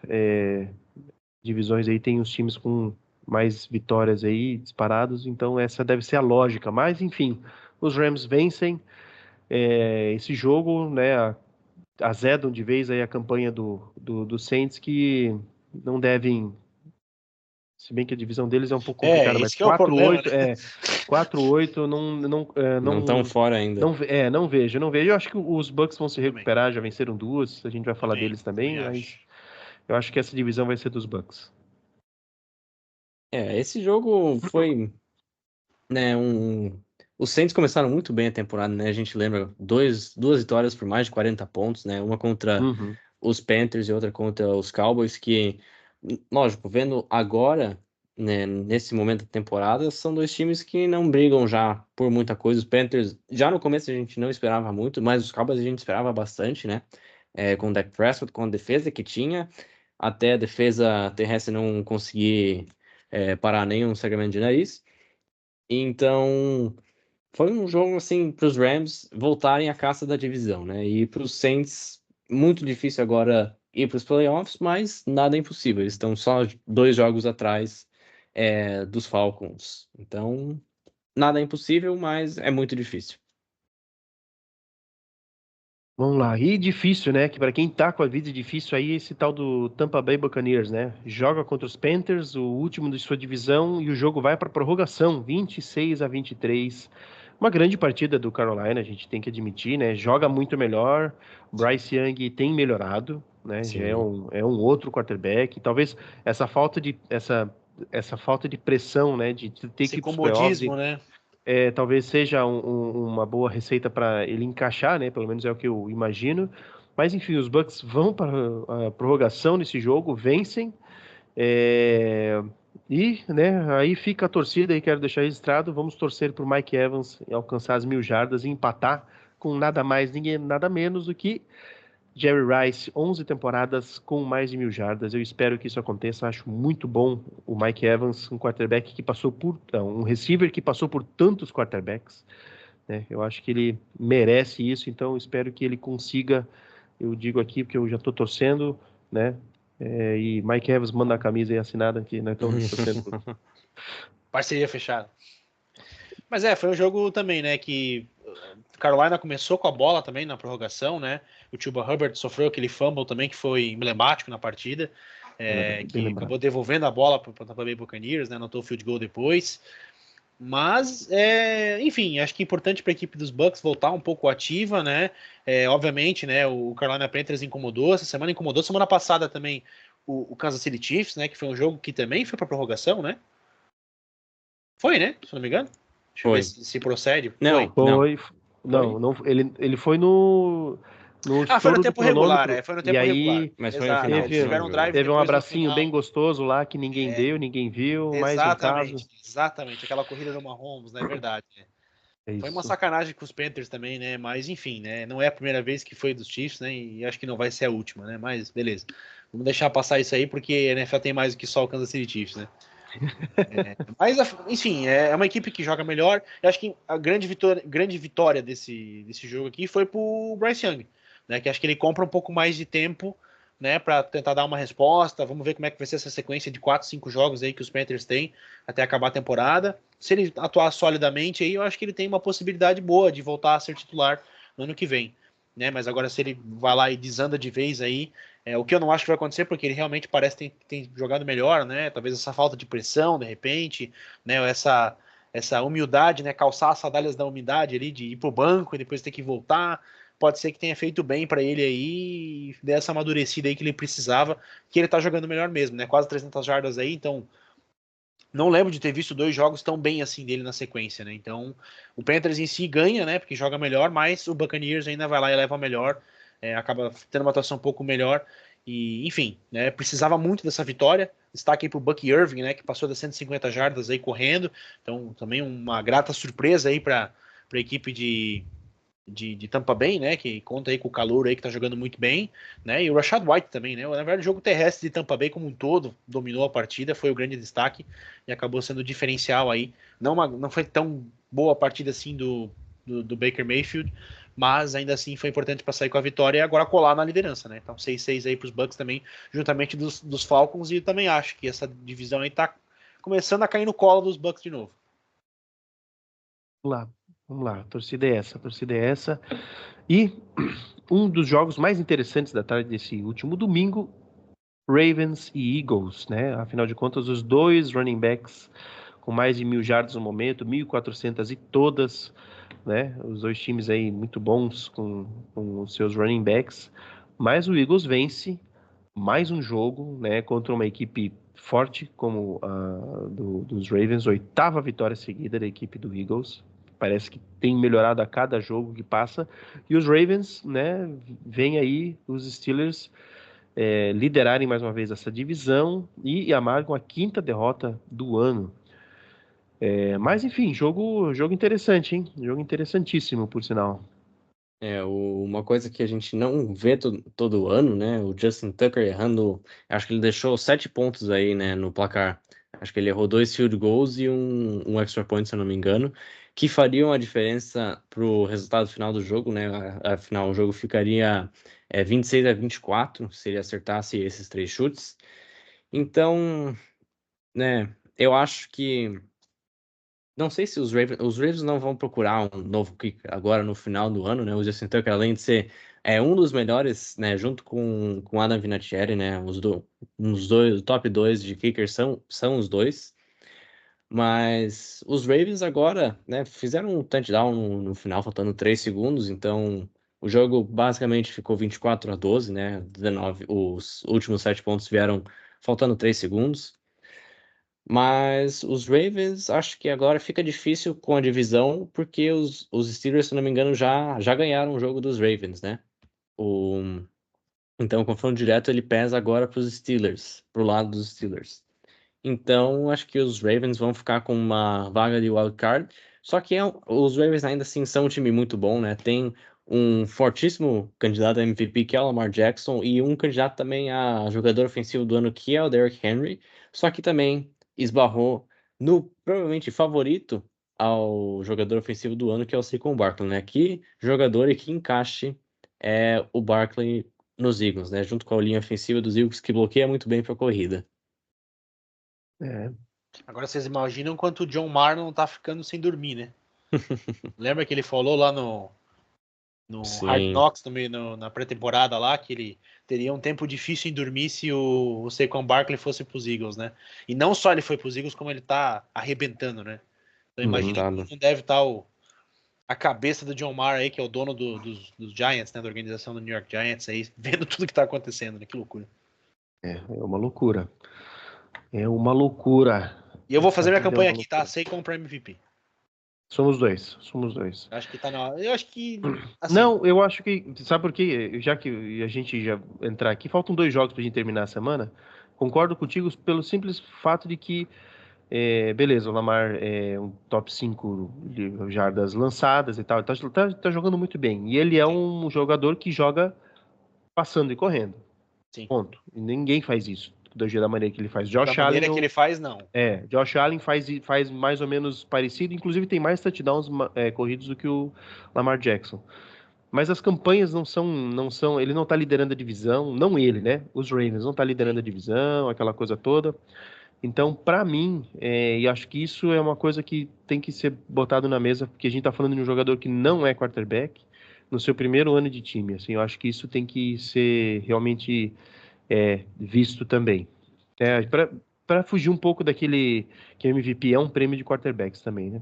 divisões aí tem os times com mais vitórias aí disparados, então essa deve ser a lógica. Mas enfim, os Rams vencem esse jogo, né? Azedam de vez aí a campanha do Saints, que não devem, se bem que a divisão deles é um pouco complicada, mas Esse que é o problema, 4-8 né? 4-8 Não tão fora ainda. não vejo. Eu acho que os Bucks vão se Também. recuperar, já venceram 2, a gente vai falar deles também, mas Acho. eu acho que essa divisão vai ser dos Bucks. Esse jogo foi, né, Os Saints começaram muito bem a temporada, né? A gente lembra duas vitórias por mais de 40 pontos, né? Uma contra Uhum. os Panthers e outra contra os Cowboys, que, lógico, vendo agora, né, nesse momento da temporada, são dois times que não brigam já por muita coisa. Os Panthers, já no começo a gente não esperava muito, mas os Cowboys a gente esperava bastante, né? Com o Dak Prescott, com a defesa que tinha, até a defesa terrestre não conseguir parar nenhum sangramento de nariz. Então, foi um jogo assim para os Rams voltarem à caça da divisão, né? E para os Saints, muito difícil agora ir para os playoffs, mas nada é impossível. Eles estão só 2 jogos atrás dos Falcons. Então, nada é impossível, mas é muito difícil. Vamos lá. E difícil, né? Que para quem tá com a vida difícil aí, esse tal do Tampa Bay Buccaneers, né? Joga contra os Panthers, o último de sua divisão, e o jogo vai para prorrogação, 26-23. Uma grande partida do Carolina, a gente tem que admitir, né? Joga muito melhor. Bryce Young tem melhorado, né? Já Sim. é um outro quarterback. Talvez essa falta de pressão, né? De ter Esse que ir para os playoffs comodismo, né? talvez seja uma boa receita para ele encaixar, né? Pelo menos é o que eu imagino. Mas enfim, os Bucks vão para a prorrogação nesse jogo, vencem. E, né, aí fica a torcida e quero deixar registrado. Vamos torcer para o Mike Evans alcançar as 1.000 jardas e empatar com nada mais, ninguém, nada menos do que Jerry Rice, 11 temporadas com mais de 1.000 jardas. Eu espero que isso aconteça. Acho muito bom o Mike Evans, um quarterback que passou um receiver que passou por tantos quarterbacks, né? Eu acho que ele merece isso, então espero que ele consiga. Eu digo aqui porque eu já estou torcendo, né? E Mike Evans manda a camisa aí assinada aqui, né? Então torcendo. Parceria fechada. Mas foi um jogo também, né, que Carolina começou com a bola também na prorrogação, né? O Chuba Hubbard sofreu aquele fumble também que foi emblemático na partida, que acabou devolvendo a bola para o Tampa Bay Buccaneers, né? Anotou o field goal depois. Mas, enfim, acho que é importante para a equipe dos Bucks voltar um pouco ativa, né? Obviamente, né? O Carolina Panthers incomodou essa semana, incomodou semana passada também o Kansas City Chiefs, né? Que foi um jogo que também foi para prorrogação, né? Foi, né? Se não me engano. Deixa eu ver se procede. Não, Foi. Não. Não, ele foi no Foi no estouro do tempo regular, cronômetro. foi no E tempo regular. aí mas foi no final. Tiveram um drive teve um depois no abracinho bem final. gostoso lá que ninguém deu, ninguém viu. Mais um caso. Exatamente. Aquela corrida do Mahomes, né? É verdade. Foi uma sacanagem com os Panthers também, né? Mas enfim, né? Não é a primeira vez que foi dos Chiefs, né? E acho que não vai ser a última, né? Mas beleza. Vamos deixar passar isso aí, porque a NFL tem mais do que só o Kansas City Chiefs, né? Mas, enfim, é uma equipe que joga melhor. Eu acho que a grande vitória desse jogo aqui foi pro Bryce Young, né? Que acho que ele compra um pouco mais de tempo, né? Para tentar dar uma resposta. Vamos ver como é que vai ser essa sequência de 4, 5 jogos aí que os Panthers têm até acabar a temporada. Se ele atuar solidamente aí, eu acho que ele tem uma possibilidade boa de voltar a ser titular no ano que vem. né? Mas agora se ele vai lá e desanda de vez aí, o que eu não acho que vai acontecer, porque ele realmente parece que tem jogado melhor, né? Talvez essa falta de pressão, de repente, né? Essa humildade, né? Calçar as sandálias da humildade ali, de ir pro banco e depois ter que voltar. Pode ser que tenha feito bem para ele aí, e dessa amadurecida aí que ele precisava, que ele tá jogando melhor mesmo, né? Quase 300 jardas aí, então não lembro de ter visto 2 jogos tão bem assim dele na sequência, né? Então, o Panthers em si ganha, né? Porque joga melhor, mas o Buccaneers ainda vai lá e leva melhor, acaba tendo uma atuação um pouco melhor. E, enfim, né? Precisava muito dessa vitória. Destaque aí pro Bucky Irving, né? Que passou das 150 jardas aí correndo. Então, também uma grata surpresa aí para a equipe de Tampa Bay, né, que conta aí com o calor aí que tá jogando muito bem, né, e o Rashad White também, né, na verdade o jogo terrestre de Tampa Bay como um todo dominou a partida, foi o grande destaque e acabou sendo o diferencial aí, não foi tão boa a partida assim do Baker Mayfield, mas ainda assim foi importante para sair com a vitória e agora colar na liderança, né, então 6-6 aí pros Bucks também, juntamente dos Falcons, e eu também acho que essa divisão aí tá começando a cair no colo dos Bucks de novo. Vamos lá, a torcida é essa. E um dos jogos mais interessantes da tarde desse último domingo, Ravens e Eagles, né? Afinal de contas, os dois running backs com mais de 1.000 jardas no momento, 1.400 e todas, né? Os dois times aí muito bons com os seus running backs. Mas o Eagles vence mais um jogo, né? Contra uma equipe forte como a dos Ravens, 8ª vitória seguida da equipe do Eagles. Parece que tem melhorado a cada jogo que passa. E os Ravens, né? Vem aí os Steelers liderarem mais uma vez essa divisão e amargam a 5ª derrota do ano. Mas enfim, jogo interessante, hein? Jogo interessantíssimo, por sinal. Uma coisa que a gente não vê todo ano, né? O Justin Tucker errando. Acho que ele deixou 7 pontos aí, né, no placar. Acho que ele errou 2 field goals e um extra point, se eu não me engano, que fariam a diferença pro resultado final do jogo, né? Afinal, o jogo ficaria 26-24 se ele acertasse esses 3 chutes. Então, né, eu acho que. Não sei se os Ravens não vão procurar um novo kicker agora no final do ano, né? O Justin Tucker, além de ser um dos melhores, né? Junto com Adam Vinatieri, né? Os dois, o top 2 de kickers são os dois. Mas os Ravens agora, né? Fizeram um touchdown no final, faltando 3 segundos. Então, o jogo basicamente ficou 24-12, né? 19, os últimos 7 pontos vieram faltando 3 segundos. Mas os Ravens, acho que agora fica difícil com a divisão, porque os Steelers, se não me engano, já ganharam o jogo dos Ravens, né? Então, o confronto direto ele pesa agora para os Steelers, pro lado dos Steelers. Então, acho que os Ravens vão ficar com uma vaga de wild card. Só que os Ravens ainda assim são um time muito bom, né? Tem um fortíssimo candidato a MVP, que é o Lamar Jackson, e um candidato também a jogador ofensivo do ano, que é o Derrick Henry. Só que também esbarrou no provavelmente favorito ao jogador ofensivo do ano, que é o Saquon Barkley, né? Que jogador e que encaixe o Barkley nos Eagles, né? Junto com a linha ofensiva dos Eagles, que bloqueia muito bem para a corrida. Agora vocês imaginam quanto o John Marlon tá ficando sem dormir, né? Lembra que ele falou lá no Hard Sim. Knocks, na pré-temporada lá, que ele teria um tempo difícil em dormir se o Saquon Barkley fosse pros Eagles, né? E não só ele foi pros Eagles, como ele tá arrebentando, né? Então imagina que não deve estar a cabeça do John Mara aí, que é o dono dos Giants, né? Da organização do New York Giants aí, vendo tudo que tá acontecendo, né? Que loucura. É uma loucura. É uma loucura. E eu vou fazer minha Essa vida campanha uma aqui, tá? loucura. Saquon para MVP. Somos dois. Acho que tá na hora. Eu acho que, assim, Não, eu acho que. Sabe por quê? Já que a gente já entrar aqui, faltam 2 jogos pra gente terminar a semana. Concordo contigo pelo simples fato de que, beleza, o Lamar é um top 5 de jardas lançadas e tal, tá jogando muito bem. E ele é sim, um jogador que joga passando e correndo. sim. Ponto. E ninguém faz isso da maneira que ele faz. Da Josh Allen maneira que ele faz, não. Josh Allen faz mais ou menos parecido, inclusive tem mais touchdowns corridos do que o Lamar Jackson. Mas as campanhas não são, ele não tá liderando a divisão, não ele, né? Os Ravens não tá liderando Sim. a divisão, aquela coisa toda. Então, para mim, e acho que isso é uma coisa que tem que ser botado na mesa, porque a gente tá falando de um jogador que não é quarterback, no seu primeiro ano de time. Assim, eu acho que isso tem que ser realmente visto também. Para fugir um pouco daquele que MVP é um prêmio de quarterbacks também, né?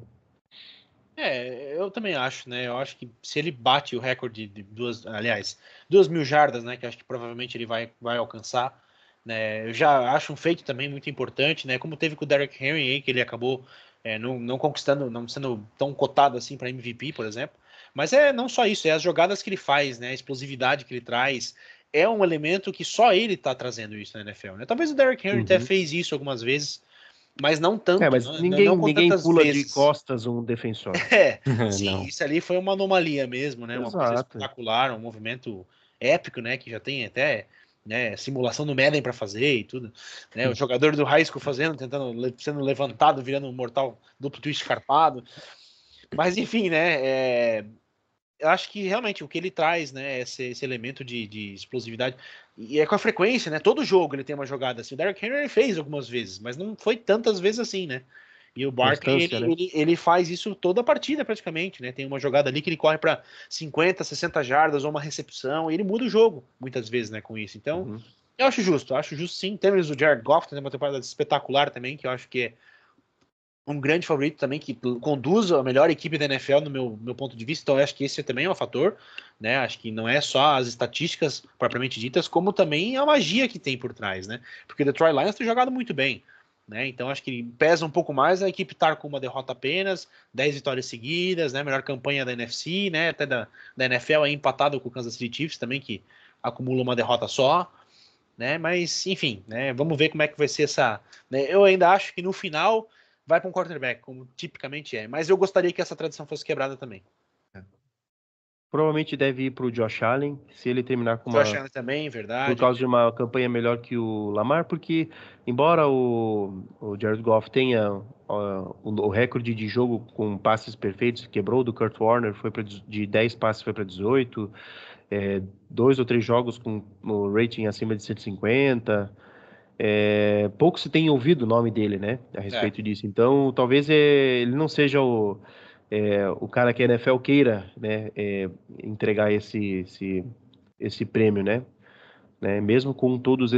Eu também acho, né? Eu acho que se ele bate o recorde de 2.000 jardas, né? Que acho que provavelmente ele vai alcançar, né? Eu já acho um feito também muito importante, né? Como teve com o Derrick Henry, aí, que ele acabou não conquistando, não sendo tão cotado assim para MVP, por exemplo. Mas não só isso, é as jogadas que ele faz, né? A explosividade que ele traz. É um elemento que só ele tá trazendo isso na NFL, né? Talvez o Derrick Henry até fez isso algumas vezes, mas não tanto, Mas não com ninguém tantas pula de vezes. costas um defensor. Sim, Não. isso ali foi uma anomalia mesmo, né? Uma coisa Exato. espetacular, um movimento épico, né? Que já tem até, né, simulação do Madden para fazer e tudo, né? O jogador do high school fazendo, sendo levantado, virando um mortal duplo twist carpado. Mas enfim, né? Eu acho que realmente o que ele traz, né? Esse elemento de explosividade e é com a frequência, né? Todo jogo ele tem uma jogada assim. O Derrick Henry fez algumas vezes, mas não foi tantas vezes assim, né? E o Barkley, Constância, né? ele faz isso toda a partida praticamente, né? Tem uma jogada ali que ele corre para 50, 60 jardas ou uma recepção, e ele muda o jogo muitas vezes, né, com isso. Então, Uhum. eu acho justo sim. Temos o Jared Goff, tem uma temporada espetacular também, que eu acho que é um grande favorito também, que conduz a melhor equipe da NFL no meu ponto de vista, então eu acho que esse também é um fator, né? Acho que não é só as estatísticas propriamente ditas, como também a magia que tem por trás, né? Porque o Detroit Lions tem jogado muito bem, né? Então acho que pesa um pouco mais a equipe estar com uma derrota apenas, 10 vitórias seguidas, né? Melhor campanha da NFC, né? Até da NFL aí empatado com o Kansas City Chiefs também, que acumula uma derrota só, né? Mas, enfim, né? Vamos ver como é que vai ser essa. Né? Eu ainda acho que no final vai para um quarterback, como tipicamente é. Mas eu gostaria que essa tradição fosse quebrada também. Provavelmente deve ir para o Josh Allen, se ele terminar com Tô achando também, por verdade. causa de uma campanha melhor que o Lamar, porque embora o Jared Goff tenha o recorde de jogo com passes perfeitos, quebrou do Kurt Warner, de 10 passes foi para 18, 2 ou 3 jogos com o rating acima de 150, pouco se tem ouvido o nome dele, né, a É, respeito disso. Então, talvez ele não seja o cara que a NFL queira, né, entregar esse prêmio, né? Mesmo com todos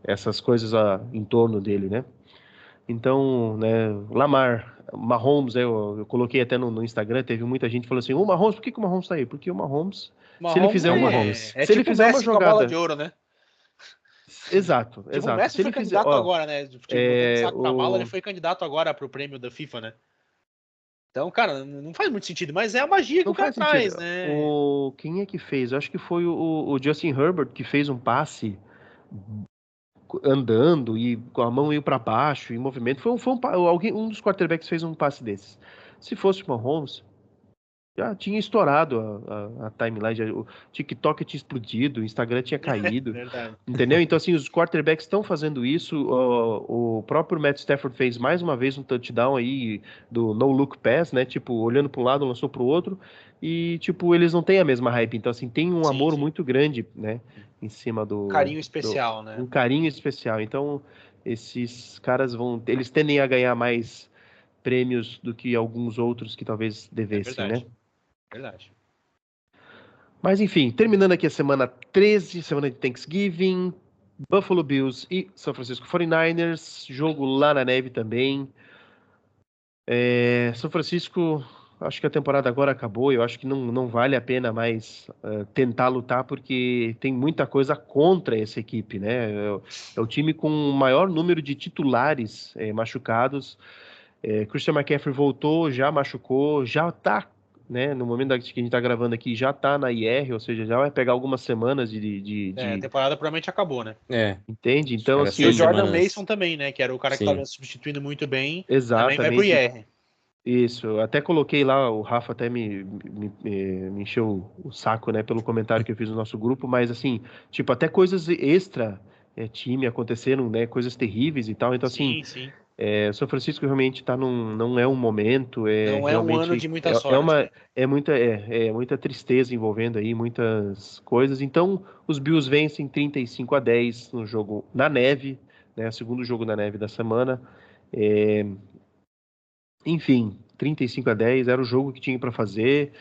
essas coisas em torno dele, né? Então, né, Mahomes, eu coloquei até no Instagram, teve muita gente falando assim, o Mahomes, por que o Mahomes tá aí? Porque o Mahomes, se ele Mahomes fizer É o uma, Mahomes. é se ele tipo o fizer uma Messi com a bola de jogada, ouro, né? exato, Tipo, o exato, Messi se foi ele fizer, candidato agora, né? Tipo, botando é, saco na mala, ele o foi candidato agora pro prêmio da FIFA, né? Então, cara, não faz muito sentido, mas é a magia que não o cara faz sentido. traz, né? Quem é que fez? Eu acho que foi o Justin Herbert que fez um passe andando e com a mão meio para baixo, em movimento. Um dos quarterbacks fez um passe desses. Se fosse o Mahomes, já tinha estourado a timeline, o TikTok tinha explodido, o Instagram tinha caído, Verdade. entendeu? Então, assim, os quarterbacks estão fazendo isso. O próprio Matt Stafford fez mais uma vez um touchdown aí do no look pass, né? Tipo, olhando para um lado, lançou para o outro. E, tipo, eles não têm a mesma hype. Então, assim, tem um Sim, amor sim. muito grande, né? Em cima Carinho do especial, né? um carinho especial. Então, esses caras eles tendem a ganhar mais prêmios do que alguns outros que talvez É devessem, né? verdade. Verdade. Mas enfim, terminando aqui a semana 13, semana de Thanksgiving, Buffalo Bills e São Francisco 49ers, jogo lá na neve também. São Francisco, acho que a temporada agora acabou, eu acho que não vale a pena mais tentar lutar, porque tem muita coisa contra essa equipe, né? É o time com o maior número de titulares machucados. Christian McCaffrey voltou, já machucou, já tá, né, no momento que a gente tá gravando aqui, já tá na IR, ou seja, já vai pegar algumas semanas A temporada provavelmente acabou, né? entende? Acho que Então, era E o 6 assim, Jordan Mason semanas. também, né? Que era o cara que estava Sim. substituindo muito bem, também vai pro exatamente IR. isso. Eu até coloquei lá, o Rafa até me encheu o saco, né, pelo comentário que eu fiz no nosso grupo, mas assim, tipo, até coisas extra time aconteceram, né, coisas terríveis e tal, então assim, Sim, sim. o São Francisco realmente não é um momento, Não é um ano realmente de muita sorte, né? muita tristeza envolvendo aí muitas coisas. Então, os Bills vencem 35-10 no jogo na neve, né? O segundo jogo na neve da semana. Enfim, 35-10 era o jogo que tinha para fazer.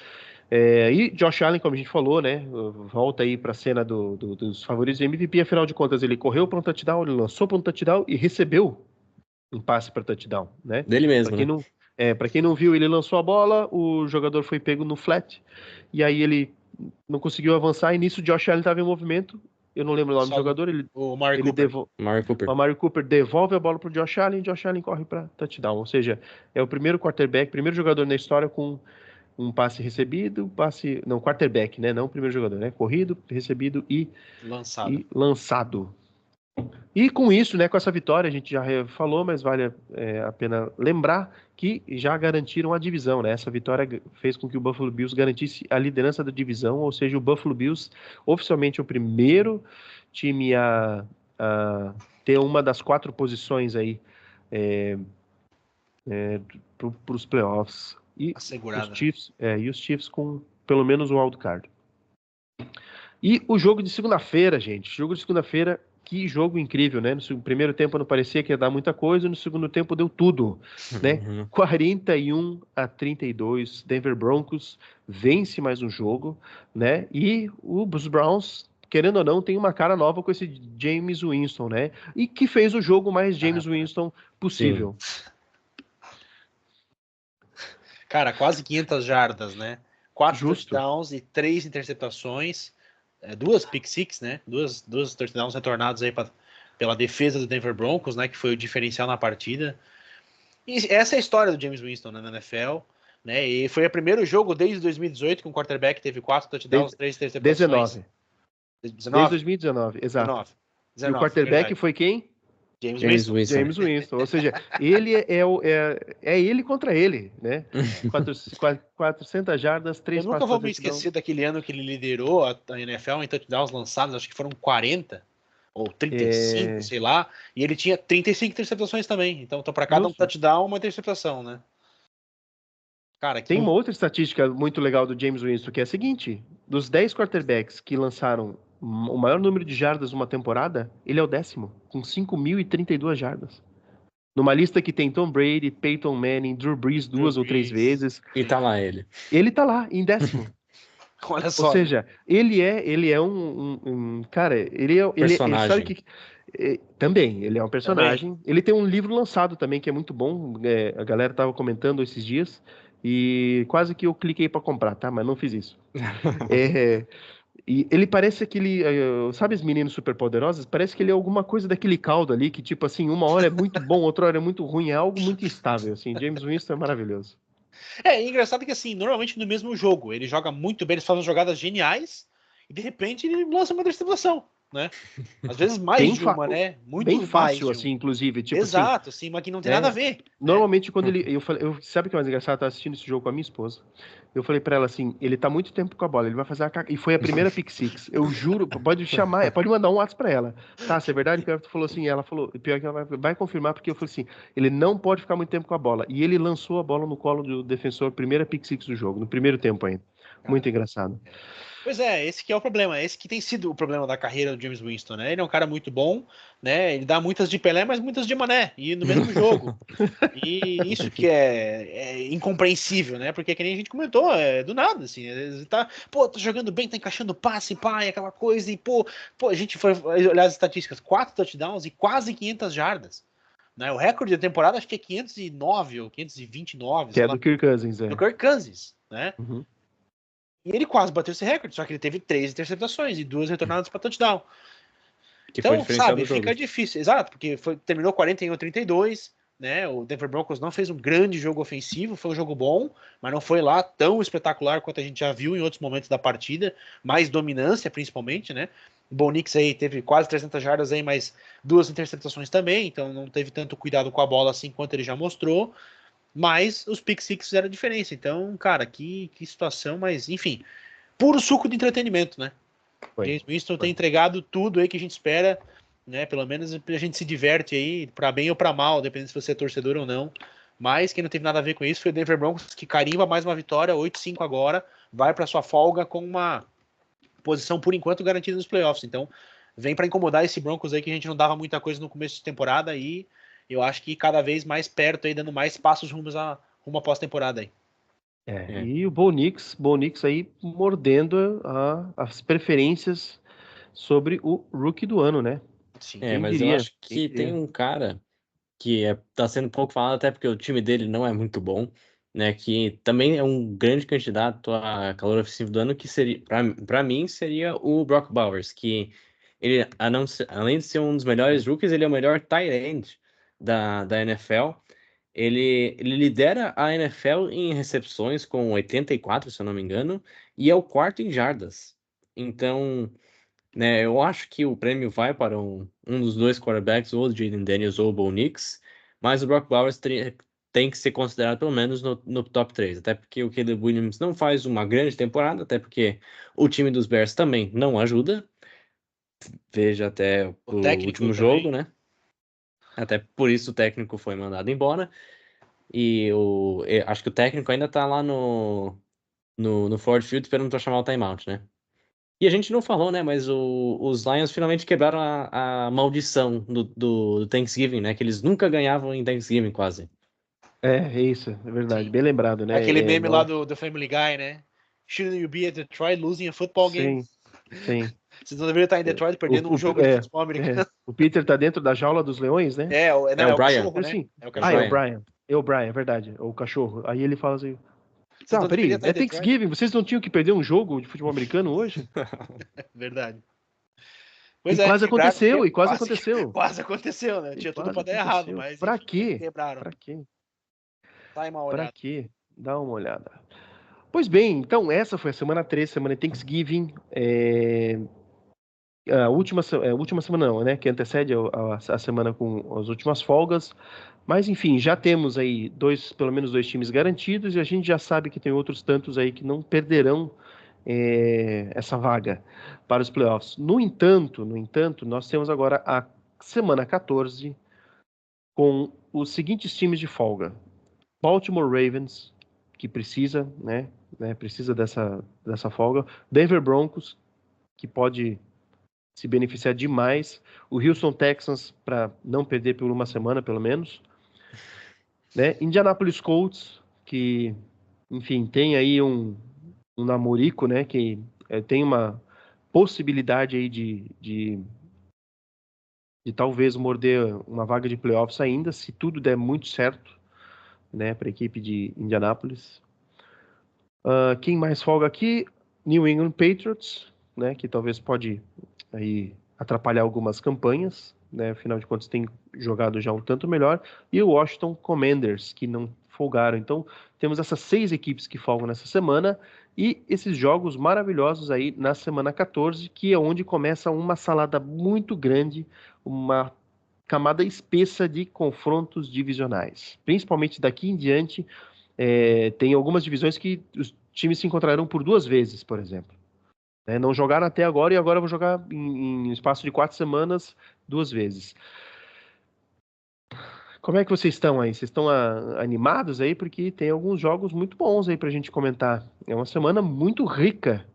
E Josh Allen, como a gente falou, né? Volta aí para a cena dos favoritos de MVP. Afinal de contas, ele correu para um touchdown, ele lançou para um touchdown e recebeu um passe para touchdown, né? Dele Para mesmo, quem né? não, para quem não viu, ele lançou a bola, o jogador foi pego no flat e aí ele não conseguiu avançar. E nisso, Josh Allen estava em movimento. Eu não lembro o nome do Só jogador. o Amari Ele Cooper. Amari Cooper. O Amari Cooper devolve a bola para o Josh Allen. Josh Allen corre para touchdown. Ou seja, é o primeiro quarterback, primeiro jogador na história com um passe recebido, não, quarterback, né? Não o primeiro jogador, né? Corrido, recebido e lançado. E com isso, né, com essa vitória, a gente já falou, mas vale a pena lembrar que já garantiram a divisão, né? Essa vitória fez com que o Buffalo Bills garantisse a liderança da divisão, ou seja, o Buffalo Bills oficialmente é o primeiro time a ter uma das 4 posições aí para os playoffs. E assegurada, os Chiefs com pelo menos o wild card. E o jogo de segunda-feira, gente. Jogo de segunda-feira, que jogo incrível, né? No primeiro tempo não parecia que ia dar muita coisa, no segundo tempo deu tudo, né? 41-32, Denver Broncos vence mais um jogo, né? E os Browns, querendo ou não, tem uma cara nova com esse James Winston, né? E que fez o jogo mais James Winston possível. Sim. Cara, quase 500 jardas, né? 4 Justo. touchdowns e 3 interceptações. 2 pick six, né? Duas touchdowns retornados aí pela defesa do Denver Broncos, né? Que foi o diferencial na partida. E essa é a história do James Winston, né, na NFL. Né? E foi o primeiro jogo desde 2018 que um quarterback teve 4 touchdowns, 3 interceptações. 19. Desde 2019, exato. 19. E o quarterback verdade. foi quem? James Winston. James Winston. Ou seja, ele é ele contra ele, né? 400 jardas, 3 Eu nunca vou me esquecer daquele ano que ele liderou a NFL em touchdowns lançados, acho que foram 40 ou 35, sei lá, e ele tinha 35 interceptações também. Então, para cada um touchdown, uma interceptação, né? Cara, tem uma outra estatística muito legal do James Winston, que é a seguinte: dos 10 quarterbacks que lançaram o maior número de jardas numa temporada, ele é o 10º, com 5.032 jardas. Numa lista que tem Tom Brady, Peyton Manning, Drew Brees 2 ou 3 vezes. E tá lá ele. Ele tá lá, em 10º. Olha só. Ou seja, ele é um cara, ele sabe que também, ele é um personagem. Também. Ele tem um livro lançado também que é muito bom. A galera tava comentando esses dias e quase que eu cliquei para comprar, tá? Mas não fiz isso. E ele parece aquele, sabe os meninos superpoderosos? Parece que ele é alguma coisa daquele caldo ali que tipo assim, uma hora é muito bom, outra hora é muito ruim, é algo muito instável assim. James Winston é maravilhoso. É engraçado que assim, normalmente no mesmo jogo, ele joga muito bem, eles fazem jogadas geniais e de repente ele lança uma interceptação, né? Às vezes mais de uma, né? Muito bem fácil mais assim, inclusive, tipo exato, assim, mas que não tem nada a ver. Normalmente quando ele, sabe o que é mais engraçado? Eu tava assistindo esse jogo com a minha esposa. Eu falei pra ela assim, ele tá muito tempo com a bola, ele vai fazer e foi a primeira pick six. Eu juro, pode mandar um WhatsApp pra ela. Tá, se é verdade, pior que tu falou assim, ela falou, pior que ela vai confirmar, porque eu falei assim, ele não pode ficar muito tempo com a bola. E ele lançou a bola no colo do defensor, primeira pick six do jogo, no primeiro tempo ainda. Muito engraçado. Pois é, esse que é o problema, esse que tem sido o problema da carreira do James Winston, né? Ele é um cara muito bom, né? Ele dá muitas de Pelé, mas muitas de Mané, e no mesmo jogo. E isso que é incompreensível, né? Porque que nem a gente comentou, do nada, assim, ele tá jogando bem, tá encaixando passe, pai, aquela coisa, e pô, a gente foi olhar as estatísticas, 4 touchdowns e quase 500 jardas. Né? O recorde da temporada acho que é 509 ou 529. Que é do Kirk Cousins, Do Kirk Cousins, né? Uhum. E ele quase bateu esse recorde, só que ele teve 3 interceptações e 2 retornadas para touchdown. Que então, sabe, fica jogo. Difícil. Exato, porque terminou 41-32, né? O Denver Broncos não fez um grande jogo ofensivo, foi um jogo bom, mas não foi lá tão espetacular quanto a gente já viu em outros momentos da partida, mais dominância principalmente, né? O Bo Nix aí teve quase 300 jardas aí, mas 2 interceptações também, então não teve tanto cuidado com a bola assim quanto ele já mostrou. Mas os pick six fizeram a diferença. Então, cara, que situação, mas enfim, puro suco de entretenimento, né? James Winston tem entregado tudo aí que a gente espera, né? Pelo menos a gente se diverte aí, para bem ou para mal, dependendo se você é torcedor ou não. Mas quem não teve nada a ver com isso foi o Denver Broncos, que carimba mais uma vitória, 8-5 agora, vai para sua folga com uma posição por enquanto garantida nos playoffs. Então, vem para incomodar esse Broncos aí que a gente não dava muita coisa no começo de temporada e eu acho que cada vez mais perto aí, dando mais passos rumo à pós-temporada aí. É. E o Bo Nix aí mordendo as preferências sobre o Rookie do ano, né? Sim. Quem Mas eu diria? acho Quem que tem diria? um cara que tá sendo pouco falado, até porque o time dele não é muito bom, né? Que também é um grande candidato a calor ofensivo do ano, que seria, para mim, seria o Brock Bowers, que ele, além de ser um dos melhores rookies, ele é o melhor tight end da NFL. Ele lidera a NFL em recepções com 84, se eu não me engano, e é o quarto em jardas. Então, né, eu acho que o prêmio vai para um dos dois quarterbacks, ou o Jaden Daniels ou o Bo Nix, mas o Brock Bowers tem que ser considerado pelo menos no top 3, até porque o Caleb Williams não faz uma grande temporada, até porque o time dos Bears também não ajuda. Veja até O o técnico último jogo, também. né? Até por isso o técnico foi mandado embora. Eu acho que o técnico ainda tá lá no Ford Field esperando pra chamar o timeout, né? E a gente não falou, né? Mas os Lions finalmente quebraram a maldição do Thanksgiving, né? Que eles nunca ganhavam em Thanksgiving, quase. É isso, é verdade. Sim. Bem lembrado, É aquele né? meme lá Não, do Family Guy, né? Shouldn't you be at Detroit losing a football game? sim, sim. Vocês não deveriam estar em Detroit O, perdendo um o, jogo de futebol americano. o Peter tá dentro da jaula dos leões, né? É Não, o é o Brian. cachorro, Eu, né? assim, É o É o é o cachorro. Brian. Brian. É o Brian, é verdade. O cachorro. Aí ele fala assim: Vocês Não, não deveriam peraí, estar é em Detroit? Thanksgiving, vocês não tinham que perder um jogo de futebol americano hoje? Verdade. E Pois é, quase quebraram. aconteceu, e quase Quase, aconteceu. quase aconteceu, né? E Tinha tudo quase pra dar errado, aconteceu. mas Pra enfim, quê? quebraram. Pra quê? Tá aí uma Pra olhada. quê? Dá uma olhada. Pois bem, então essa foi a semana 3, semana de Thanksgiving. A última semana não, né? Que antecede a semana com as últimas folgas. Mas enfim, já temos aí pelo menos dois times garantidos e a gente já sabe que tem outros tantos aí que não perderão essa vaga para os playoffs. No entanto, nós temos agora a semana 14 com os seguintes times de folga: Baltimore Ravens, que precisa, precisa dessa folga; Denver Broncos, que pode se beneficiar demais; o Houston Texans, para não perder por uma semana, pelo menos; Indianapolis Colts, que, enfim, tem aí um namorico, né? Que tem uma possibilidade aí de talvez morder uma vaga de playoffs ainda, se tudo der muito certo, né? Para a equipe de Indianapolis. Quem mais folga aqui? New England Patriots, né? Que talvez pode aí atrapalhar algumas campanhas, né? Afinal de contas tem jogado já um tanto melhor. E o Washington Commanders, que não folgaram. Então temos essas 6 equipes que folgam nessa semana e esses jogos maravilhosos aí na semana 14, que é onde começa uma salada muito grande, uma camada espessa de confrontos divisionais. Principalmente daqui em diante, tem algumas divisões que os times se encontrarão por 2 vezes, por exemplo. Não jogaram até agora e agora vão jogar em espaço de 4 semanas 2 vezes. Como é que vocês estão aí? Vocês estão animados aí? Porque tem alguns jogos muito bons aí pra gente comentar. É uma semana muito rica